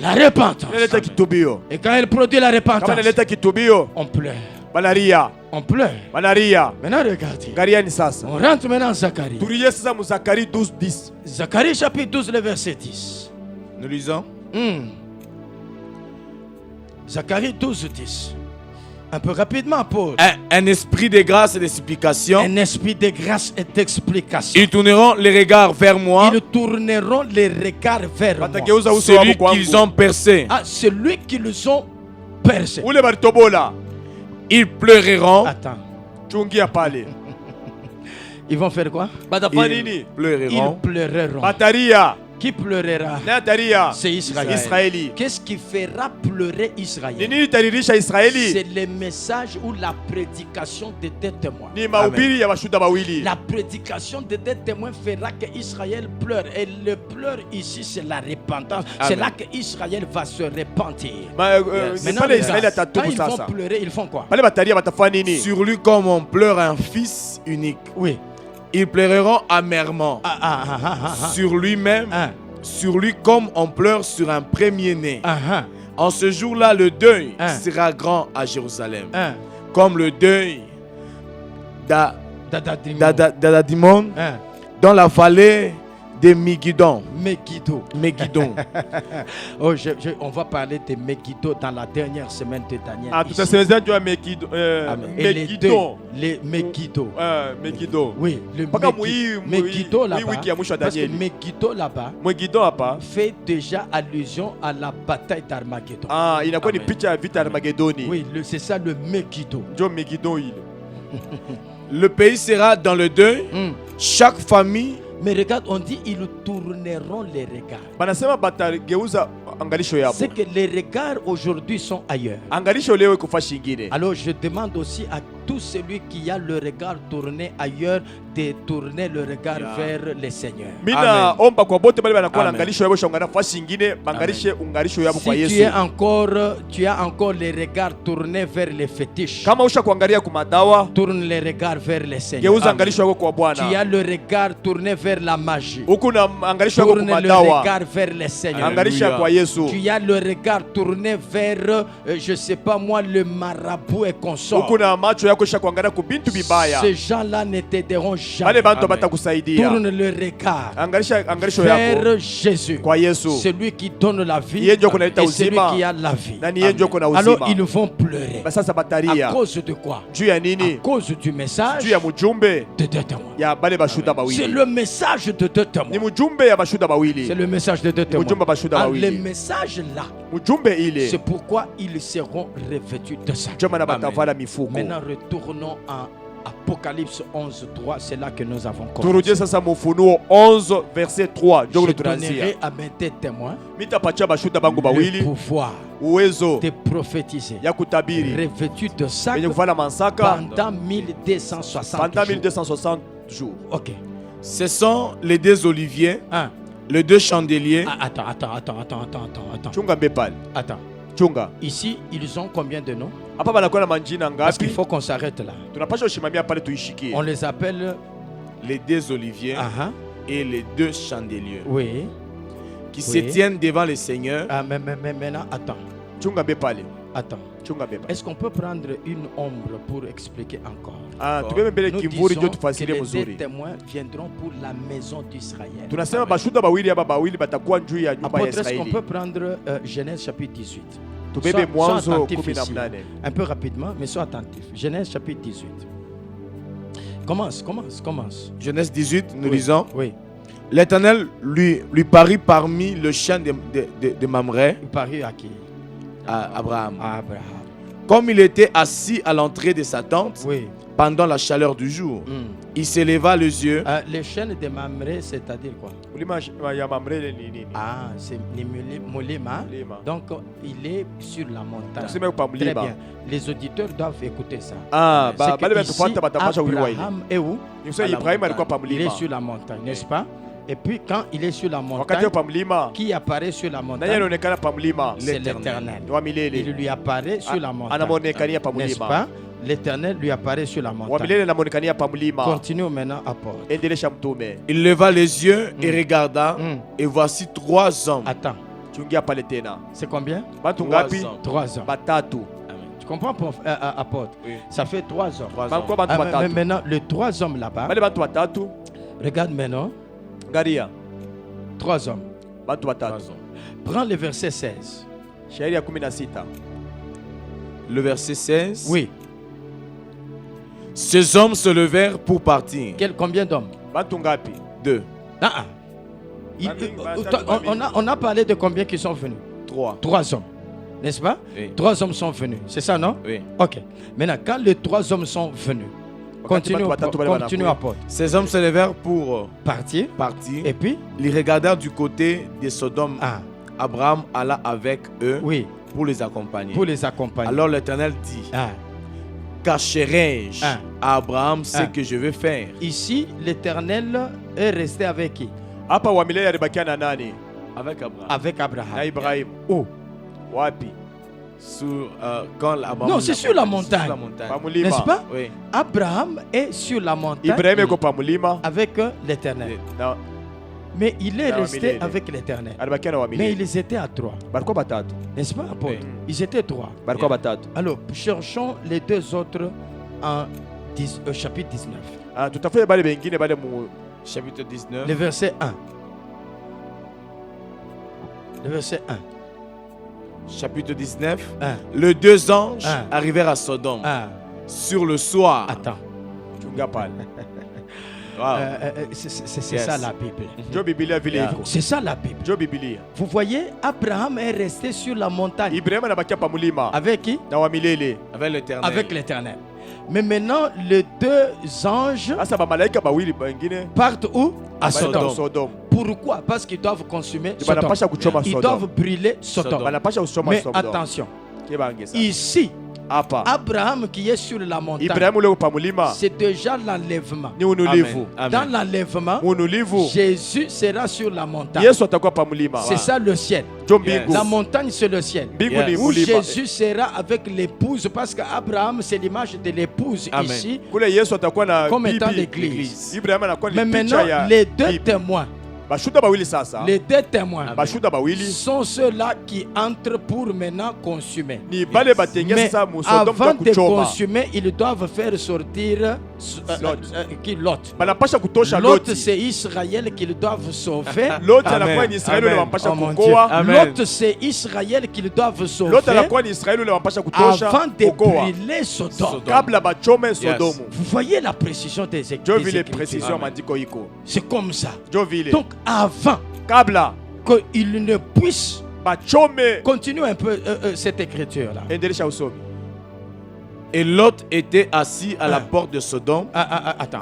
Speaker 1: La repentance.
Speaker 2: inaleta kitubio.
Speaker 1: Et quand elle produit la
Speaker 2: Kama
Speaker 1: repentance,
Speaker 2: inaleta kitubio,
Speaker 1: on pleure.
Speaker 2: banalia,
Speaker 1: On pleure.
Speaker 2: banalia.
Speaker 1: Maintenant, regardez.
Speaker 2: Angalieni sasa,
Speaker 1: On rentre maintenant en Zacharie.
Speaker 2: tulie sasa mu Zakari 12:10.
Speaker 1: Zacharie chapitre 12, le verset 10.
Speaker 3: Nous lisons.
Speaker 1: Zacharie 12, 10. Un peu rapidement, Paul.
Speaker 3: Un esprit de grâce et de supplication.
Speaker 1: Un esprit de grâce et d'explication.
Speaker 3: Ils tourneront les regards vers moi,
Speaker 1: Ils tourneront les regards vers moi.
Speaker 2: Watageuza uso wao
Speaker 3: celui
Speaker 2: kwangu.
Speaker 3: qu'ils ont percé.
Speaker 1: Ah, celui qui les ont percés.
Speaker 2: Ule balitobola,
Speaker 3: Ils pleureront.
Speaker 1: Attends.
Speaker 2: chungia pale.
Speaker 1: Ils vont faire quoi?
Speaker 2: Batafanya
Speaker 3: Ils
Speaker 2: nini?
Speaker 1: Ils
Speaker 3: pleureront.
Speaker 1: pleureront.
Speaker 2: Bataria,
Speaker 1: Qui pleurera?
Speaker 2: na taria
Speaker 1: C'est Israël.
Speaker 2: Israeli.
Speaker 1: Qu'est-ce qui fera pleurer
Speaker 2: Ni
Speaker 1: Israël?
Speaker 2: nini taririsha Israeli?
Speaker 1: C'est le message ou la prédication de deux témoins.
Speaker 2: Ni mahubiri ya bashuda bawili.
Speaker 1: La prédication de deux témoins fera que Israël pleure. Et le pleur ici, c'est la repentance. C'est
Speaker 3: Amen.
Speaker 1: là que Israël va se repentir.
Speaker 2: Ni
Speaker 1: Maintenant,
Speaker 2: pale Israeli
Speaker 1: regarde, quand
Speaker 2: atatubu
Speaker 1: ils vont
Speaker 2: sasa.
Speaker 1: pleurer, ils font quoi?
Speaker 2: Pale bataria batafanya nini?
Speaker 3: Sur lui comme on pleure un fils unique.
Speaker 1: Oui.
Speaker 3: Ils pleureront amèrement. Sur lui-même, sur lui comme on pleure sur un premier-né. En ce jour-là, le deuil sera grand à Jérusalem. Comme le deuil d'Adadimon dans la vallée de Megiddo.
Speaker 1: Megiddo. Oh, on va parler de Megiddo dans la dernière semaine de Daniel.
Speaker 2: Ah,
Speaker 1: ici.
Speaker 2: tutasemezea juu ya Megiddo.
Speaker 1: Et les deux,
Speaker 2: Megiddo.
Speaker 1: les Megiddo.
Speaker 2: Megiddo.
Speaker 1: Oui, le
Speaker 2: Mpaka mwi-
Speaker 1: Megiddo
Speaker 2: mwi-
Speaker 1: là-bas.
Speaker 2: wiki ya mwisho wa
Speaker 1: Parce que
Speaker 2: Danieli.
Speaker 1: Megiddo là-bas
Speaker 2: Megiddo hapa
Speaker 1: fait déjà allusion à la bataille d'Armageddon.
Speaker 2: inakuwa ni
Speaker 3: Amen.
Speaker 2: picha ya vita ya Armagedoni.
Speaker 1: Oui, c'est ça le Megiddo.
Speaker 2: Ndio Megiddo ile.
Speaker 3: Le pays sera dans le deuil. Chaque famille.
Speaker 1: Mais regarde, on dit ils tourneront les regards.
Speaker 2: Banasema batageuza angalisho yabo.
Speaker 1: C'est que les regards aujourd'hui sont ailleurs.
Speaker 2: Angalisho leo iko fashi ingine.
Speaker 1: Alors je demande aussi à tout celui qui a le regard tourné ailleurs de tourner le regard vers le Seigneur.
Speaker 2: Mina
Speaker 3: Amen.
Speaker 2: omba kwa bote bali banakuwa na
Speaker 3: Amen.
Speaker 2: angalisho yabo shangana fashi ingine bangalishe ungalisho yabo kwa
Speaker 1: Si
Speaker 2: Yesu.
Speaker 1: tu as encore les regards tournés vers les fétiches,
Speaker 2: Kama usha kuangalia kumadawa,
Speaker 1: tourne les regards vers le Seigneur.
Speaker 2: geuza angalisho yako kwa
Speaker 1: Tu as
Speaker 2: Bwana.
Speaker 1: le regard tourné vers la magie,
Speaker 2: Huku na angalisho yako
Speaker 1: tourne le
Speaker 2: kumadawa,
Speaker 1: regard vers le Seigneur.
Speaker 2: angalisha kwa Yesu.
Speaker 1: Tu as le regard tourné vers, je sais pas moi, le marabout et consort.
Speaker 2: Huku na macho yako sha kuangalia ku bintu bibaya.
Speaker 1: Ces gens-là ne t'aideront
Speaker 2: Wale
Speaker 1: jamais.
Speaker 2: bantu
Speaker 3: Amen.
Speaker 2: batakusaidia.
Speaker 1: Tourne le regard
Speaker 2: Angalisho yako
Speaker 1: vers Jésus,
Speaker 2: kwa Yesu.
Speaker 1: celui qui donne la vie
Speaker 2: Yeye ndio kunaleta
Speaker 1: et celui
Speaker 2: uzima.
Speaker 1: qui a la vie.
Speaker 2: Na ni yeye ndio kuna
Speaker 1: Alors
Speaker 2: uzima.
Speaker 1: ils vont pleurer.
Speaker 2: Sasa
Speaker 1: À
Speaker 2: bataria
Speaker 1: cause de quoi?
Speaker 2: juu ya
Speaker 1: À
Speaker 2: nini?
Speaker 1: cause du message
Speaker 2: Juu ya mujumbe
Speaker 1: de deux témoins.
Speaker 2: ya bale bashuda
Speaker 1: C'est
Speaker 2: bawili.
Speaker 1: le message de deux
Speaker 2: Ni
Speaker 1: témoins.
Speaker 2: mujumbe ya bashuda bawili.
Speaker 1: C'est le message de deux témoins.
Speaker 2: Ujumbe bashuda
Speaker 1: Ah,
Speaker 2: bawili.
Speaker 1: le message là,
Speaker 2: Mujumbe ile
Speaker 1: c'est pourquoi ils seront revêtus de ça.
Speaker 2: ndio maana batavala mifuko.
Speaker 1: Maintenant retournons en Apocalypse 11, 3, c'est là que nous avons
Speaker 2: turudie
Speaker 1: commencé.
Speaker 2: sasa mu Ufunuo 11 verset 3 ndio
Speaker 1: Je
Speaker 2: tunaanzia.
Speaker 1: donnerai à mes témoins
Speaker 2: Mitapatia bashuda bangu
Speaker 1: le
Speaker 2: bawili
Speaker 1: pouvoir
Speaker 2: uwezo
Speaker 1: de prophétiser,
Speaker 2: ya kutabiri
Speaker 1: revêtu de sac
Speaker 2: yenye kuvala mansaka
Speaker 1: pendant 1260
Speaker 2: pendant
Speaker 1: jours.
Speaker 2: 1260 jours.
Speaker 1: Ok.
Speaker 3: Ce sont les deux oliviers,
Speaker 1: Un.
Speaker 3: les deux chandeliers.
Speaker 1: Ah, attends.
Speaker 2: Chunga mbepale.
Speaker 1: Attends.
Speaker 2: Chunga.
Speaker 1: Ici, ils ont combien de noms?
Speaker 2: Hapa banakuwa na manjina
Speaker 1: Parce qu'il
Speaker 2: ngapi?
Speaker 1: faut qu'on s'arrête là.
Speaker 2: Tunapasha ushimamia pale tuishikie.
Speaker 1: On les appelle.
Speaker 3: Les deux oliviers
Speaker 1: Ah,
Speaker 3: et les deux chandeliers
Speaker 1: oui.
Speaker 3: qui
Speaker 1: Oui.
Speaker 3: se tiennent devant le Seigneur.
Speaker 1: Ah, mais maintenant, attends.
Speaker 2: Chunga mbepale.
Speaker 1: Attends.
Speaker 2: Chunga mbepale.
Speaker 1: Est-ce qu'on peut prendre une ombre pour expliquer encore?
Speaker 2: Ah, tubebe mbele
Speaker 1: Nous
Speaker 2: kivuli ndio
Speaker 1: disons que
Speaker 2: tufasirie
Speaker 1: les deux
Speaker 2: mzuri.
Speaker 1: témoins viendront pour la maison d'Israël.
Speaker 2: Tunasema bashuda bawili hapa bawili batakuwa juu ya nyumba ya
Speaker 1: Apôtre, est-ce qu'on
Speaker 2: Israeli.
Speaker 1: peut prendre Genèse chapitre 18?
Speaker 2: Tubebe
Speaker 1: Sois
Speaker 2: Mwanzo
Speaker 1: attentif
Speaker 2: 18.
Speaker 1: ici. Un peu rapidement, mais sois attentif. Genèse chapitre 18. Commence.
Speaker 3: Genèse 18, nous
Speaker 1: Oui.
Speaker 3: lisons.
Speaker 1: Oui,
Speaker 3: L'Éternel lui parut parmi le champ de Mamré
Speaker 1: il parut à qui?
Speaker 3: à Abraham.
Speaker 1: À Abraham.
Speaker 3: Comme il était assis à l'entrée de sa tente
Speaker 1: Oui.
Speaker 3: pendant la chaleur du jour,
Speaker 1: Hmm.
Speaker 3: il s'éleva les yeux.
Speaker 1: Les chaînes de Mamré, c'est-à-dire quoi?
Speaker 2: Ulima ya Mamre ni nini?
Speaker 1: Ah, c'est Molema.
Speaker 2: Mlima.
Speaker 1: Donc, il est sur la montagne.
Speaker 2: Tuseme kwa
Speaker 1: Très
Speaker 2: mlima.
Speaker 1: bien. Les auditeurs doivent écouter ça.
Speaker 2: Ah,
Speaker 1: C'est
Speaker 2: ba
Speaker 1: que
Speaker 2: bale
Speaker 1: ici,
Speaker 2: batufuata batapasha kuliwa ile.
Speaker 1: Abraham est où?
Speaker 2: Nimsema
Speaker 3: À la
Speaker 2: Ibrahim alikuwa pa
Speaker 1: Il est
Speaker 2: mlima.
Speaker 1: sur la montagne, n'est-ce pas? Et puis, quand il est sur la
Speaker 2: Wakati
Speaker 1: montagne,
Speaker 2: yo pa mlima,
Speaker 1: qui apparaît sur la
Speaker 2: nani
Speaker 1: montagne?
Speaker 2: anaonekana pa mlima?
Speaker 1: C'est
Speaker 3: L'Éternel.
Speaker 1: l'Éternel.
Speaker 2: Wa
Speaker 1: Il
Speaker 2: milele.
Speaker 1: lui apparaît sur la montagne.
Speaker 2: Anamonekania pa
Speaker 1: N'est-ce
Speaker 2: mlima.
Speaker 1: pas? L'Éternel lui apparaît sur la
Speaker 2: Wa
Speaker 1: montagne.
Speaker 2: milele anamonekania pa mlima.
Speaker 1: Continue maintenant à Paul.
Speaker 2: Endelesha mtume.
Speaker 3: Il leva les yeux et regarda,
Speaker 1: Hmm.
Speaker 3: et voici trois hommes.
Speaker 1: Attends,
Speaker 2: Chungia pale tena.
Speaker 1: c'est combien?
Speaker 2: Bantu
Speaker 3: Trois
Speaker 2: ngapi?
Speaker 3: hommes.
Speaker 1: 3 hommes.
Speaker 2: Batatu.
Speaker 1: Tu comprends, apôtre?
Speaker 3: Oui.
Speaker 1: Ça fait 3 hommes.
Speaker 3: Trois
Speaker 2: Bantu
Speaker 3: hommes.
Speaker 2: bantu
Speaker 1: Ah, mais
Speaker 2: batatu.
Speaker 1: maintenant, les 3 hommes là-bas,
Speaker 2: Bale bantu batatu.
Speaker 1: regarde maintenant,
Speaker 2: Garia.
Speaker 1: 3 hommes.
Speaker 2: Bantu batatu.
Speaker 3: Trois hommes.
Speaker 1: Prends le verset 16.
Speaker 2: Shairi ya 16.
Speaker 3: Le verset 16.
Speaker 1: Oui.
Speaker 3: Ces hommes se levèrent pour partir.
Speaker 1: Combien d'hommes?
Speaker 2: Bantu ngapi?
Speaker 3: Deux,
Speaker 1: Ah, ah. On a parlé de combien qui sont venus?
Speaker 3: trois.
Speaker 1: 3 hommes. N'est-ce pas?
Speaker 3: Oui.
Speaker 1: 3 hommes sont venus. C'est ça, non?
Speaker 3: Oui.
Speaker 1: Ok. Maintenant, quand les 3 hommes sont venus, continue, apôtre.
Speaker 3: Ces hommes se levèrent pour
Speaker 1: Partir.
Speaker 3: partir.
Speaker 1: Et puis,
Speaker 3: Ils regardèrent du côté de Sodome.
Speaker 1: ah,
Speaker 3: Abraham alla avec eux
Speaker 1: oui,
Speaker 3: pour les accompagner.
Speaker 1: pour les accompagner.
Speaker 3: Alors l'Éternel dit,
Speaker 1: Ah.
Speaker 3: cacherai-je
Speaker 1: Ah.
Speaker 3: à Abraham ce
Speaker 1: Ah.
Speaker 3: que je vais faire?
Speaker 1: Ici, l'Éternel est resté avec qui?
Speaker 2: Hapa wa milele alibakia na nani?
Speaker 3: Avec Abraham.
Speaker 1: Avec Abraham.
Speaker 2: Na Ibrahim.
Speaker 1: Où?
Speaker 2: Wapi?
Speaker 3: Sur, quand Abraham
Speaker 1: Non, c'est sur la montagne.
Speaker 3: Sur la montagne.
Speaker 2: Pa mulima.
Speaker 1: N'est-ce pas?
Speaker 3: Oui.
Speaker 1: Abraham est sur la montagne
Speaker 2: Ibrahim eko pa mulima.
Speaker 1: avec l'Éternel.
Speaker 2: Na
Speaker 1: Mais il est
Speaker 2: Na
Speaker 1: resté
Speaker 2: milele.
Speaker 1: avec l'Éternel.
Speaker 2: alibakia na wa
Speaker 1: Mais
Speaker 2: milele.
Speaker 1: ils étaient à 3.
Speaker 2: Balikuwa batatu.
Speaker 1: N'est-ce pas, apôtre?
Speaker 3: Oui.
Speaker 1: Ils étaient 3.
Speaker 2: Balikuwa batatu.
Speaker 1: Alors, cherchons les 2 autres en chapitre 19.
Speaker 2: Ah, tutafute bale bengine bale mu
Speaker 3: Chapitre 19.
Speaker 1: Le verset 1. Le verset 1.
Speaker 3: Chapitre 19.
Speaker 1: 1.
Speaker 3: Les deux anges
Speaker 1: Ah.
Speaker 3: arrivèrent à Sodome
Speaker 1: 1.
Speaker 3: sur le soir.
Speaker 1: Attends.
Speaker 2: chunga pale.
Speaker 3: Wow.
Speaker 1: C'est
Speaker 3: Yes.
Speaker 1: ça la Bible.
Speaker 2: Jo Biblia vile
Speaker 3: Yeah.
Speaker 2: hivyo.
Speaker 1: C'est ça la Bible.
Speaker 2: Jo Biblia.
Speaker 1: Vous voyez, Abraham est resté sur la montagne.
Speaker 2: Ibrahim anabakia pa mulima.
Speaker 1: Avec qui?
Speaker 2: Na wa milele.
Speaker 3: Avec l'Éternel.
Speaker 1: Avec l'Éternel. Mais maintenant, les 2 anges
Speaker 2: Asa ba malaika bawili bengine
Speaker 1: partent où? À
Speaker 3: Sodome.
Speaker 1: Sodome.
Speaker 2: Sodom.
Speaker 1: Pourquoi? Parce qu'ils doivent consumer Sodome.
Speaker 2: Banapasha kuchoma
Speaker 1: Ils
Speaker 2: Sodom.
Speaker 1: doivent brûler Sodome.
Speaker 3: Sodome.
Speaker 2: Banapasha kuchoma
Speaker 1: Mais
Speaker 2: Sodom.
Speaker 1: attention,
Speaker 2: Kebangesa.
Speaker 1: ici,
Speaker 2: Hapa.
Speaker 1: Abraham qui est sur la montagne,
Speaker 2: Ibrahim ule pa mulima.
Speaker 1: c'est déjà l'enlèvement.
Speaker 2: Ni unulivu.
Speaker 3: Amen.
Speaker 1: Dans
Speaker 3: Amen.
Speaker 1: l'enlèvement,
Speaker 2: Unulivu.
Speaker 1: Jésus sera sur la montagne.
Speaker 2: Yesu atakuwa pa mulima.
Speaker 1: C'est ça le ciel.
Speaker 2: Jo
Speaker 3: Yes.
Speaker 2: mbingu.
Speaker 1: La montagne, c'est le ciel.
Speaker 2: Mbingu
Speaker 3: Yes.
Speaker 2: ni
Speaker 1: Où
Speaker 2: mulima.
Speaker 1: Jésus sera avec l'épouse, parce qu'Abraham, c'est l'image de l'épouse
Speaker 3: Amen.
Speaker 1: ici,
Speaker 2: Kule Yesu atakuwa na
Speaker 1: comme étant
Speaker 2: bibi.
Speaker 1: l'église.
Speaker 2: Ibrahim anakuwa ni
Speaker 1: Mais
Speaker 2: picha
Speaker 1: maintenant,
Speaker 2: ya
Speaker 1: les 2
Speaker 2: bibi.
Speaker 1: témoins,
Speaker 2: Bashuda bawili sasa.
Speaker 1: les 2 témoins
Speaker 2: Bashuda bawili
Speaker 1: sont ceux-là qui entrent pour maintenant consumer.
Speaker 2: ni bale batengea
Speaker 1: Mais
Speaker 2: sasa mu Sodom
Speaker 1: avant
Speaker 2: kwa
Speaker 1: de
Speaker 2: kuchoma.
Speaker 1: consumer, ils doivent faire sortir
Speaker 2: Lot.
Speaker 1: qui Lot.
Speaker 2: Banapasha kutosha
Speaker 1: Lot,
Speaker 2: Loti.
Speaker 1: c'est Israël qu'ils doivent sauver.
Speaker 2: Loti
Speaker 3: Amen.
Speaker 2: anakuwa ni Israeli ule
Speaker 3: Amen.
Speaker 2: wampasha
Speaker 1: Oh mon
Speaker 2: kukoa.
Speaker 1: Dieu.
Speaker 3: Amen.
Speaker 1: Lot, c'est Israël qu'ils doivent
Speaker 2: Loti
Speaker 1: sauver
Speaker 2: anakuwa ni Israeli ule wampasha kutosha
Speaker 1: avant de
Speaker 2: kukoa.
Speaker 1: brûler Sodome.
Speaker 2: Kabla bachome Sodomu.
Speaker 1: Vous voyez la précision des
Speaker 2: Jo
Speaker 1: des
Speaker 2: vile
Speaker 1: Écritures.
Speaker 2: précision
Speaker 3: Amen.
Speaker 2: mandiko iko.
Speaker 1: C'est comme ça.
Speaker 2: Jo vile.
Speaker 1: Donc, avant
Speaker 2: Kabla
Speaker 1: qu'ils ne puissent
Speaker 2: bachome.
Speaker 1: continuer un peu cette écriture-là.
Speaker 2: Endelesha usomi.
Speaker 3: Et Lot était assis à la porte de Sodome.
Speaker 1: Attends.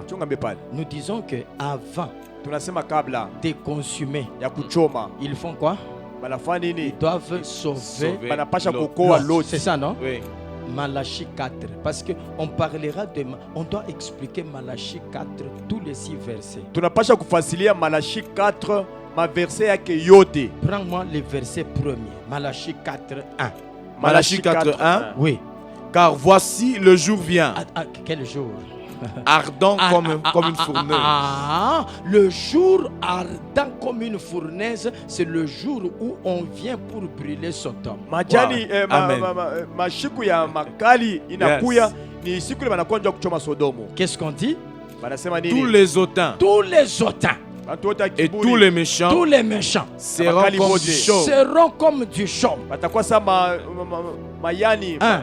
Speaker 2: Chungambe pale.
Speaker 1: Nous disons que avant
Speaker 2: Tunasema kabla
Speaker 1: de consommer,
Speaker 2: ya kuchoma
Speaker 1: ils font quoi?
Speaker 2: banafanya
Speaker 1: Ils
Speaker 2: nini?
Speaker 1: doivent sauver.
Speaker 2: Banapasha
Speaker 3: Lot.
Speaker 2: kuokoa
Speaker 1: C'est
Speaker 2: Loti.
Speaker 1: ça, non?
Speaker 3: Oui.
Speaker 1: Malachie 4. Parce qu'on parlera de. On doit expliquer Malachie 4, tous les 6 versets.
Speaker 2: Tunapasha kufasilia Malachi 4 maverse yake yote.
Speaker 1: Prends-moi le verset premier. Malachie 4, 1.
Speaker 3: Malachie 4, 1.
Speaker 1: Oui.
Speaker 3: Car voici le jour vient,
Speaker 1: Quel jour?
Speaker 3: ardent comme une fournaise.
Speaker 1: Le jour ardent comme une fournaise, c'est le jour où on vient pour brûler Sodome.
Speaker 2: Majani
Speaker 3: Wow. Amen.
Speaker 2: mashiku ya makali inakuya ni siku ile banakuja kuchoma Sodomu.
Speaker 1: Qu'est-ce qu'on dit?
Speaker 2: Banasema
Speaker 3: Tous
Speaker 2: nini?
Speaker 3: les hautains
Speaker 1: Tous les hautains,
Speaker 2: Bantu wote ya
Speaker 3: et
Speaker 2: kiburi,
Speaker 3: tous les méchants
Speaker 1: tous les méchants
Speaker 3: seront
Speaker 2: Bakali
Speaker 3: comme
Speaker 2: bote.
Speaker 3: du chaume.
Speaker 1: seront comme du chaume.
Speaker 2: batakuwa sa mayani.
Speaker 1: Hein?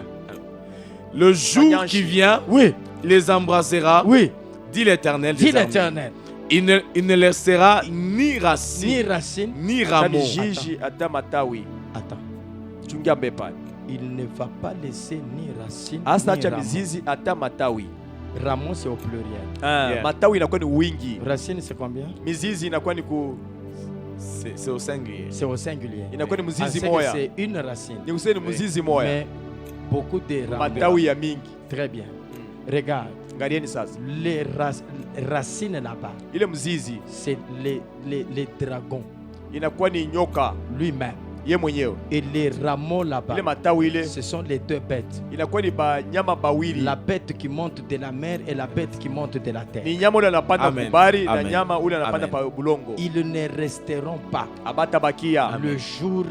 Speaker 3: Le jour qui vient
Speaker 1: Oui,
Speaker 3: les embrassera,
Speaker 1: oui,
Speaker 3: dit l'Éternel.
Speaker 1: dit
Speaker 3: des armées.
Speaker 1: l'Éternel.
Speaker 3: Il ne laissera ni racine,
Speaker 1: Ni racine.
Speaker 3: ni
Speaker 2: Tani
Speaker 3: rameau.
Speaker 2: jiji ata matawi.
Speaker 1: Attends,
Speaker 2: Chungambe pale.
Speaker 1: il ne va pas laisser ni racine
Speaker 2: Hasa
Speaker 1: ni
Speaker 2: acha
Speaker 1: rameau.
Speaker 2: mizizi ata matawi.
Speaker 1: Rameau, c'est au pluriel.
Speaker 3: Yeah.
Speaker 2: Matawi inakuwa ni wingi.
Speaker 1: Racine, c'est combien?
Speaker 2: Mizizi inakuwa ni
Speaker 3: C'est au singulier.
Speaker 1: C'est au singulier.
Speaker 2: inakuwa ni
Speaker 1: En
Speaker 2: mzizi
Speaker 1: fait que
Speaker 2: moya.
Speaker 1: c'est une racine.
Speaker 2: Ni kusema ni mzizi moya.
Speaker 1: Mais beaucoup de rameaux.
Speaker 2: Matawi ya mingi.
Speaker 1: Très bien. Regarde,
Speaker 2: Angalieni sasa.
Speaker 1: les racines là-bas,
Speaker 2: Ile mzizi
Speaker 1: c'est les dragons
Speaker 2: inakuwa ni nyoka
Speaker 1: lui-même.
Speaker 2: ye mwenyewe.
Speaker 1: Et les rameaux là-bas,
Speaker 2: Ile matawi ile
Speaker 1: ce sont les deux bêtes.
Speaker 2: inakuwa ni banyama bawili.
Speaker 1: La bête qui monte de la mer et la bête qui monte de la terre.
Speaker 2: Ni nyama ule anapanda
Speaker 3: Amen.
Speaker 2: kubari na
Speaker 3: Amen.
Speaker 2: nyama ule anapanda
Speaker 3: Amen.
Speaker 2: pa bulongo.
Speaker 1: Ils ne resteront pas
Speaker 2: Abata bakia.
Speaker 1: le jour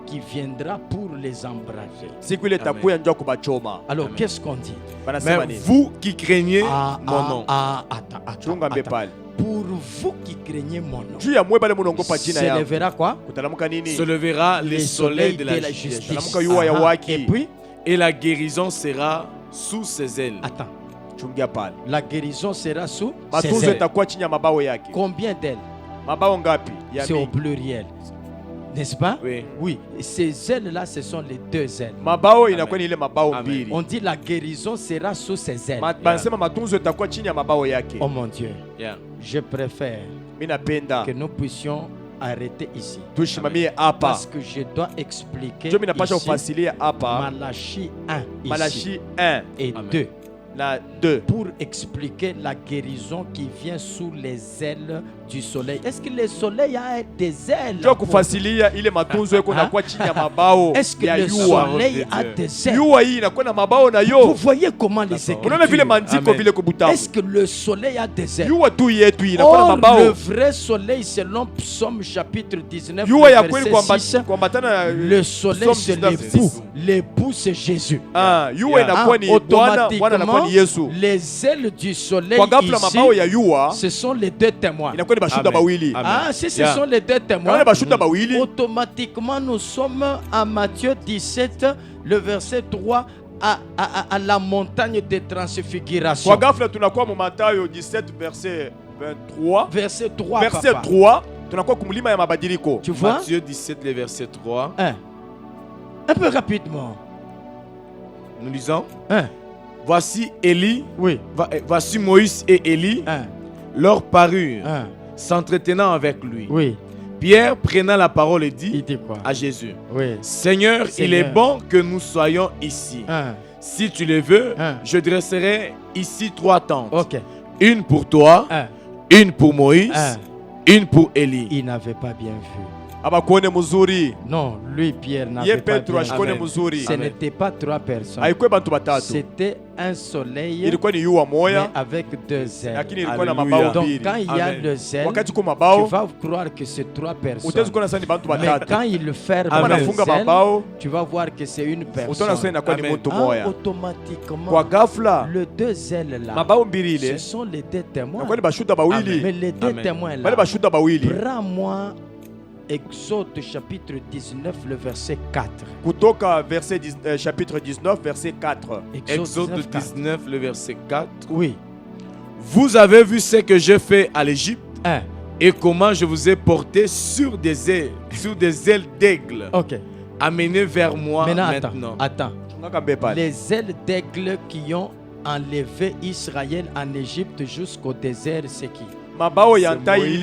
Speaker 1: qui viendra pour les embraser.
Speaker 2: Siku ile takuya njoo kubachoma.
Speaker 1: Alors,
Speaker 3: Amen.
Speaker 1: qu'est-ce qu'on dit?
Speaker 2: Banasema
Speaker 3: Mais
Speaker 2: nini?
Speaker 3: vous qui craignez mon nom,
Speaker 1: Attends.
Speaker 2: Chungambe pale.
Speaker 1: Pour vous qui craignez mon nom,
Speaker 2: Juu ya mwe bale munongopa jina yangu.
Speaker 1: s'élèvera quoi?
Speaker 2: Kutalamuka nini?
Speaker 3: se levera les soleils de la
Speaker 1: justice.
Speaker 3: justice.
Speaker 2: Talamuka yuwa ya
Speaker 1: Ah,
Speaker 2: waki.
Speaker 1: et puis,
Speaker 3: Et la guérison sera sous ses ailes.
Speaker 1: attends,
Speaker 2: Chungia pale.
Speaker 1: la guérison sera sous ses
Speaker 2: Matunzo
Speaker 1: ailes.
Speaker 2: itakuwa chini ya mabao yake.
Speaker 1: Combien d'ailes?
Speaker 2: Mabao ngapi? Ya
Speaker 1: C'est au
Speaker 2: mingi.
Speaker 1: pluriel. N'est-ce pas?
Speaker 3: Oui.
Speaker 1: Oui. Et ces ailes-là, ce sont les deux ailes.
Speaker 2: Mabao inakuwa ni ile mabao
Speaker 3: Amen.
Speaker 2: mbili.
Speaker 1: On dit la guérison sera sous ses ailes.
Speaker 2: Banasema matunzo itakuwa chini ya mabao yake.
Speaker 1: Oh mon Dieu,
Speaker 3: Yeah.
Speaker 1: je préfère
Speaker 2: Mimi napenda
Speaker 1: que nous puissions arrêter ici.
Speaker 2: tushimamie hapa.
Speaker 1: Parce que je dois expliquer
Speaker 2: Ndio mimi napasha
Speaker 1: ici
Speaker 2: kufasilia hapa
Speaker 1: Malachie 1 ici,
Speaker 2: Malachi 1
Speaker 1: et
Speaker 3: Amen.
Speaker 1: 2
Speaker 2: na 2.
Speaker 1: pour expliquer la guérison qui vient sous les ailes du soleil. Est-ce que le soleil a des ailes?
Speaker 2: Ndio kufasilia ile matunzo yako inakuwa chini ya mabao
Speaker 1: Est-ce que
Speaker 2: ya
Speaker 1: le
Speaker 2: yua.
Speaker 1: soleil a
Speaker 3: Dieu.
Speaker 1: des ailes?
Speaker 2: Yua hii inakuwa na mabao na
Speaker 1: Vous
Speaker 2: yo.
Speaker 1: voyez comment les
Speaker 2: Unaona vile
Speaker 1: écritures.
Speaker 2: mandiko
Speaker 3: Amen.
Speaker 2: vile kubutamu.
Speaker 1: Est-ce que le soleil a des ailes?
Speaker 2: Yua tu yetu hii inakuwa na
Speaker 1: Or, le
Speaker 2: mabao.
Speaker 1: vrai soleil, selon Psaume chapitre 19,
Speaker 2: Yua ya
Speaker 1: le
Speaker 2: kweli
Speaker 1: verset 6,
Speaker 2: kuambatana na
Speaker 1: le soleil
Speaker 2: Psalm
Speaker 1: c'est
Speaker 2: 19,
Speaker 1: l'époux.
Speaker 2: 6.
Speaker 1: L'époux c'est Jésus.
Speaker 2: Ah, yua
Speaker 3: Yeah.
Speaker 2: inakuwa ni Bwana, Bwana anakuwa
Speaker 1: Automatiquement,
Speaker 2: ni Yesu.
Speaker 1: les ailes du soleil
Speaker 2: Kwa ghafla mabao ya
Speaker 1: ici,
Speaker 2: yua
Speaker 1: ce sont les deux témoins.
Speaker 2: inakuwa ni bashuda
Speaker 3: Amen.
Speaker 2: bawili.
Speaker 3: Amen.
Speaker 1: Ah, si ce
Speaker 3: Yeah.
Speaker 1: sont les deux
Speaker 2: Kama
Speaker 1: témoins,
Speaker 2: ni bashuda bawili,
Speaker 1: automatiquement nous sommes à Matthieu 17, le verset 3, à la montagne de transfiguration.
Speaker 2: kwa ghafla tunakuwa mu Mathayo 17 verset 23.
Speaker 1: Verset 3,
Speaker 2: Verset
Speaker 1: papa.
Speaker 2: 3 tunakuwa kumlima ya mabadiliko.
Speaker 1: Tu vois?
Speaker 3: Matthieu 17, le verset 3.
Speaker 1: Un peu rapidement.
Speaker 3: Nous lisons.
Speaker 1: Un.
Speaker 3: Voici Élie,
Speaker 1: Oui.
Speaker 3: voici Moïse et Élie,
Speaker 1: Un.
Speaker 3: leur parurent,
Speaker 1: Un.
Speaker 3: s'entretenant avec lui.
Speaker 1: Oui.
Speaker 3: Pierre prenant la parole et
Speaker 1: Il
Speaker 3: dit
Speaker 1: dit quoi?
Speaker 3: à Jésus,
Speaker 1: Oui.
Speaker 3: Seigneur, il est
Speaker 1: Seigneur.
Speaker 3: bon que nous soyons ici.
Speaker 1: Un.
Speaker 3: Si tu le veux,
Speaker 1: Hein.
Speaker 3: je dresserai ici 3 tentes.
Speaker 1: Ok.
Speaker 3: Une pour toi,
Speaker 1: Un.
Speaker 3: une pour Moïse,
Speaker 1: Un.
Speaker 3: une pour Élie.
Speaker 1: Il n'avait pas bien vu.
Speaker 2: Abakuone mzuri.
Speaker 1: Non, lui, Pierre,
Speaker 2: Ye
Speaker 1: n'avait pas
Speaker 2: Petro
Speaker 1: bien
Speaker 2: ashikone
Speaker 3: Amen.
Speaker 2: mzuri.
Speaker 1: Ce
Speaker 3: Amen.
Speaker 1: n'était pas 3 personnes.
Speaker 2: Haikuwa bantu batatu.
Speaker 1: C'était un soleil,
Speaker 2: Ilikuwa ni yua
Speaker 1: mais
Speaker 2: moya,
Speaker 1: avec 2 ailes.
Speaker 2: lakini ilikuwa na
Speaker 3: Hallelujah.
Speaker 2: mabao
Speaker 1: Donc,
Speaker 2: mbili.
Speaker 1: quand il y a
Speaker 3: Amen.
Speaker 1: 2 ailes,
Speaker 2: Wakati kwa
Speaker 1: tu
Speaker 2: mabao,
Speaker 1: vas croire que c'est 3 personnes.
Speaker 2: utaweza kuona sasa ni bantu
Speaker 1: Mais
Speaker 2: batatu.
Speaker 1: quand il ferme
Speaker 2: Kama
Speaker 3: Amen.
Speaker 1: les
Speaker 2: nafunga
Speaker 1: ailes,
Speaker 2: mabao,
Speaker 1: tu vas voir que c'est une
Speaker 2: utaona
Speaker 1: personne.
Speaker 2: sasa inakuwa ni
Speaker 3: Amen.
Speaker 2: mtu
Speaker 1: Ah,
Speaker 2: moya.
Speaker 1: automatiquement,
Speaker 2: Kwa ghafla
Speaker 1: les 2 ailes là,
Speaker 2: mabao mbili
Speaker 1: ce
Speaker 2: ile
Speaker 1: sont les 2 témoins.
Speaker 2: nakuwa ni bashuda
Speaker 1: Mais
Speaker 2: bawili.
Speaker 1: les 2
Speaker 3: Amen.
Speaker 1: témoins
Speaker 2: Bale
Speaker 1: là,
Speaker 2: bashuda bawili.
Speaker 1: prends-moi Exode chapitre 19, le verset 4.
Speaker 2: Kutoka verset chapitre 19 verset 4.
Speaker 3: Exode
Speaker 1: 19, 4.
Speaker 3: 19, le verset 4.
Speaker 1: Oui.
Speaker 3: Vous avez vu ce que j'ai fait à l'Égypte
Speaker 1: 1.
Speaker 3: et comment je vous ai porté sur des ailes d'aigle,
Speaker 1: Ok.
Speaker 3: amené vers moi
Speaker 1: Maintenant,
Speaker 3: maintenant.
Speaker 1: attends. Les ailes d'aigle qui ont enlevé Israël en Égypte jusqu'au désert, c'est qui?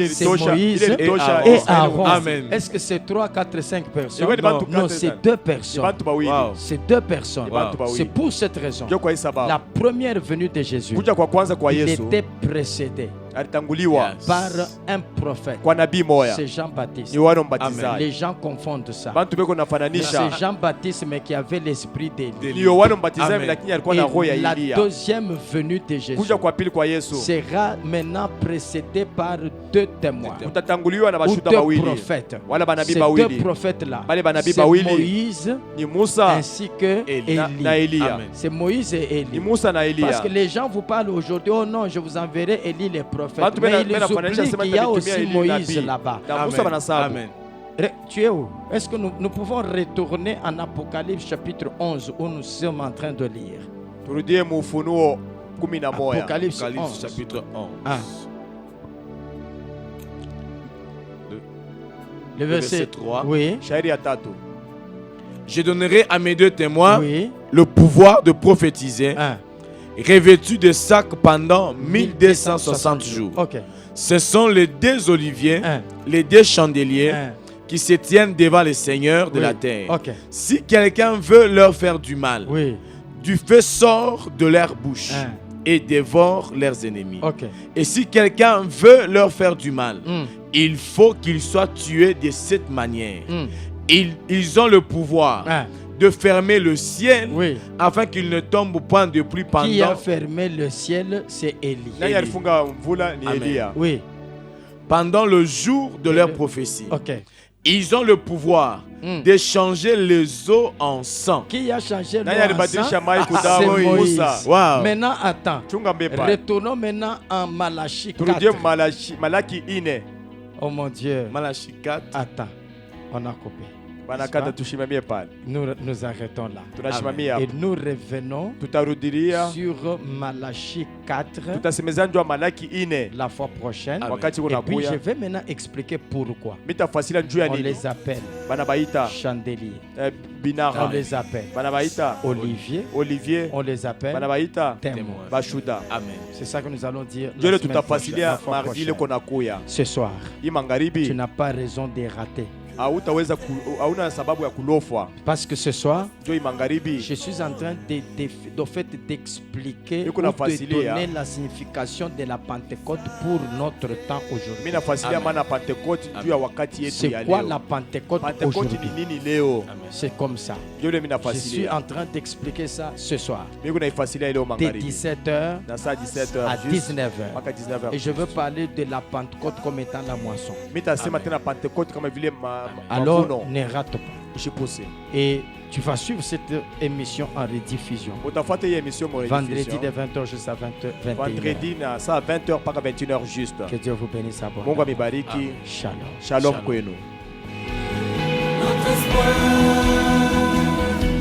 Speaker 1: C'est Moïse et Aaron.
Speaker 3: Amen.
Speaker 1: Est-ce que c'est 3, 4, 5 personnes?
Speaker 2: Non.
Speaker 1: Non, c'est 2 personnes.
Speaker 3: Wow.
Speaker 1: C'est 2 personnes.
Speaker 3: Wow.
Speaker 1: C'est pour cette raison. La première venue de Jésus, il était précédé par un prophète. C'est Jean-Baptiste. Les gens confondent ça. C'est Jean-Baptiste, mais qui avait l'esprit d'Élie. Et la deuxième venue de Jésus sera maintenant précédée par 2 témoins ou 2 prophètes. Ces 2 prophètes-là, c'est Moïse ainsi que Élie. C'est Moïse et Élie. Parce que les gens vous parlent aujourd'hui, oh non, je vous enverrai Élie les prophètes. Mais ils oublient qu'il y a aussi Moïse là-bas.
Speaker 3: Amen.
Speaker 1: Tu es où? Est-ce que nous pouvons retourner en Apocalypse chapitre 11 où nous sommes en train de lire? Apocalypse 11.
Speaker 3: Chapitre 11.
Speaker 1: Ah. Le verset
Speaker 3: 3.
Speaker 1: Oui.
Speaker 3: Je donnerai à mes 2 témoins
Speaker 1: Oui.
Speaker 3: le pouvoir de prophétiser,
Speaker 1: Ah.
Speaker 3: revêtus de sacs pendant 1260 jours.
Speaker 1: Ok.
Speaker 3: Ce sont les 2 oliviers,
Speaker 1: Un.
Speaker 3: les 2 chandeliers
Speaker 1: Un.
Speaker 3: qui se tiennent devant le Seigneur de
Speaker 1: Oui.
Speaker 3: la terre.
Speaker 1: Ok.
Speaker 3: Si quelqu'un veut leur faire du mal,
Speaker 1: Oui.
Speaker 3: du feu sort de leur bouche
Speaker 1: Un.
Speaker 3: et dévore leurs ennemis.
Speaker 1: Ok.
Speaker 3: Et si quelqu'un veut leur faire du mal,
Speaker 1: Mm.
Speaker 3: il faut qu'ils soient tués de cette manière.
Speaker 1: Mm.
Speaker 3: Ils ont le pouvoir
Speaker 1: Ah.
Speaker 3: de fermer le ciel
Speaker 1: Oui.
Speaker 3: afin qu'il ne tombe point de pluie
Speaker 1: Qui a
Speaker 3: pendant,
Speaker 1: fermé le ciel, c'est Élie. Oui.
Speaker 3: pendant le jour de leur prophétie.
Speaker 1: Ok.
Speaker 3: Ils ont le pouvoir
Speaker 1: Mm.
Speaker 3: de changer les eaux en sang.
Speaker 1: Qui a changé le
Speaker 2: C'est
Speaker 1: Moïse.
Speaker 3: Wow.
Speaker 1: Maintenant, attends. Retournons maintenant en Malachie 4.
Speaker 2: Malaki ine
Speaker 1: Oh mon Dieu.
Speaker 3: Malachie 4.
Speaker 1: Attends. On a coupé.
Speaker 2: banakata tushimamie pale,
Speaker 1: Nous arrêtons là.
Speaker 2: tunasimamia
Speaker 1: Et
Speaker 2: hapo,
Speaker 1: nous revenons
Speaker 2: tutarudilia
Speaker 1: sur Malachie 4
Speaker 2: tutasemezana juu ya Malaki ine
Speaker 1: la fois prochaine.
Speaker 3: Amen.
Speaker 2: wakati
Speaker 1: Et puis je
Speaker 2: kunakuya.
Speaker 1: vais maintenant expliquer pourquoi.
Speaker 2: Mitafasila juu ya
Speaker 1: On
Speaker 2: nini
Speaker 1: les appelle
Speaker 2: banabaita
Speaker 1: chandeliers. On
Speaker 2: binara,
Speaker 1: les appelle
Speaker 2: banabaita
Speaker 1: Olivier.
Speaker 2: Olivier,
Speaker 1: On les appelle
Speaker 2: banabaita
Speaker 1: témoins.
Speaker 2: bashuda.
Speaker 3: Amen.
Speaker 1: C'est ça que nous allons dire la
Speaker 2: Jole
Speaker 1: semaine prochaine,
Speaker 2: tutafasilia
Speaker 1: la fois
Speaker 2: mardi ile
Speaker 1: prochaine.
Speaker 2: konakuya
Speaker 1: Ce soir.
Speaker 2: hii
Speaker 1: Tu
Speaker 2: magharibi,
Speaker 1: n'as pas raison de rater.
Speaker 2: hauna sababu ya kulofwa.
Speaker 1: Parce que ce soir,
Speaker 2: Jo hii magharibi
Speaker 1: je suis en train d'expliquer
Speaker 2: Yuko
Speaker 1: ou de
Speaker 2: nafasilia.
Speaker 1: donner la signification de la Pentecôte pour notre temps aujourd'hui.
Speaker 2: mimi nafasilia
Speaker 3: Amen.
Speaker 2: maana Pentecote juu ya wakati yetu
Speaker 1: C'est
Speaker 2: ya
Speaker 1: quoi
Speaker 2: leo.
Speaker 1: la Pentecôte
Speaker 2: Pentecote
Speaker 1: aujourd'hui?
Speaker 2: ni nini leo?
Speaker 1: C'est comme ça.
Speaker 2: Ndio ile mimi
Speaker 1: Je suis
Speaker 2: nafasilia,
Speaker 1: en train d'expliquer ça ce soir,
Speaker 2: mimi kunaifasilia leo
Speaker 1: de
Speaker 2: magharibi
Speaker 1: 17h
Speaker 2: na saa 17h
Speaker 1: à
Speaker 2: juste
Speaker 1: 19h.
Speaker 2: mpaka 19h.
Speaker 1: Et je veux parler de la Pentecôte comme étant la moisson.
Speaker 2: Mimi tasema
Speaker 3: Amen.
Speaker 2: tena Pentecote kama vile
Speaker 1: Alors,
Speaker 2: mavuno.
Speaker 1: ne rate pas.
Speaker 2: Ushipuse.
Speaker 1: Et tu vas suivre cette émission en rediffusion.
Speaker 2: Utafuata hii émission mo
Speaker 1: Vendredi de 20h jusqu'à 21h.
Speaker 2: vendredi na saa 20h mpaka 21h juste.
Speaker 1: Que Dieu vous bénisse à
Speaker 2: Mungu amibariki.
Speaker 1: Shalom.
Speaker 2: Shalom
Speaker 3: Shalom.
Speaker 2: kwenu.
Speaker 4: Notre espoir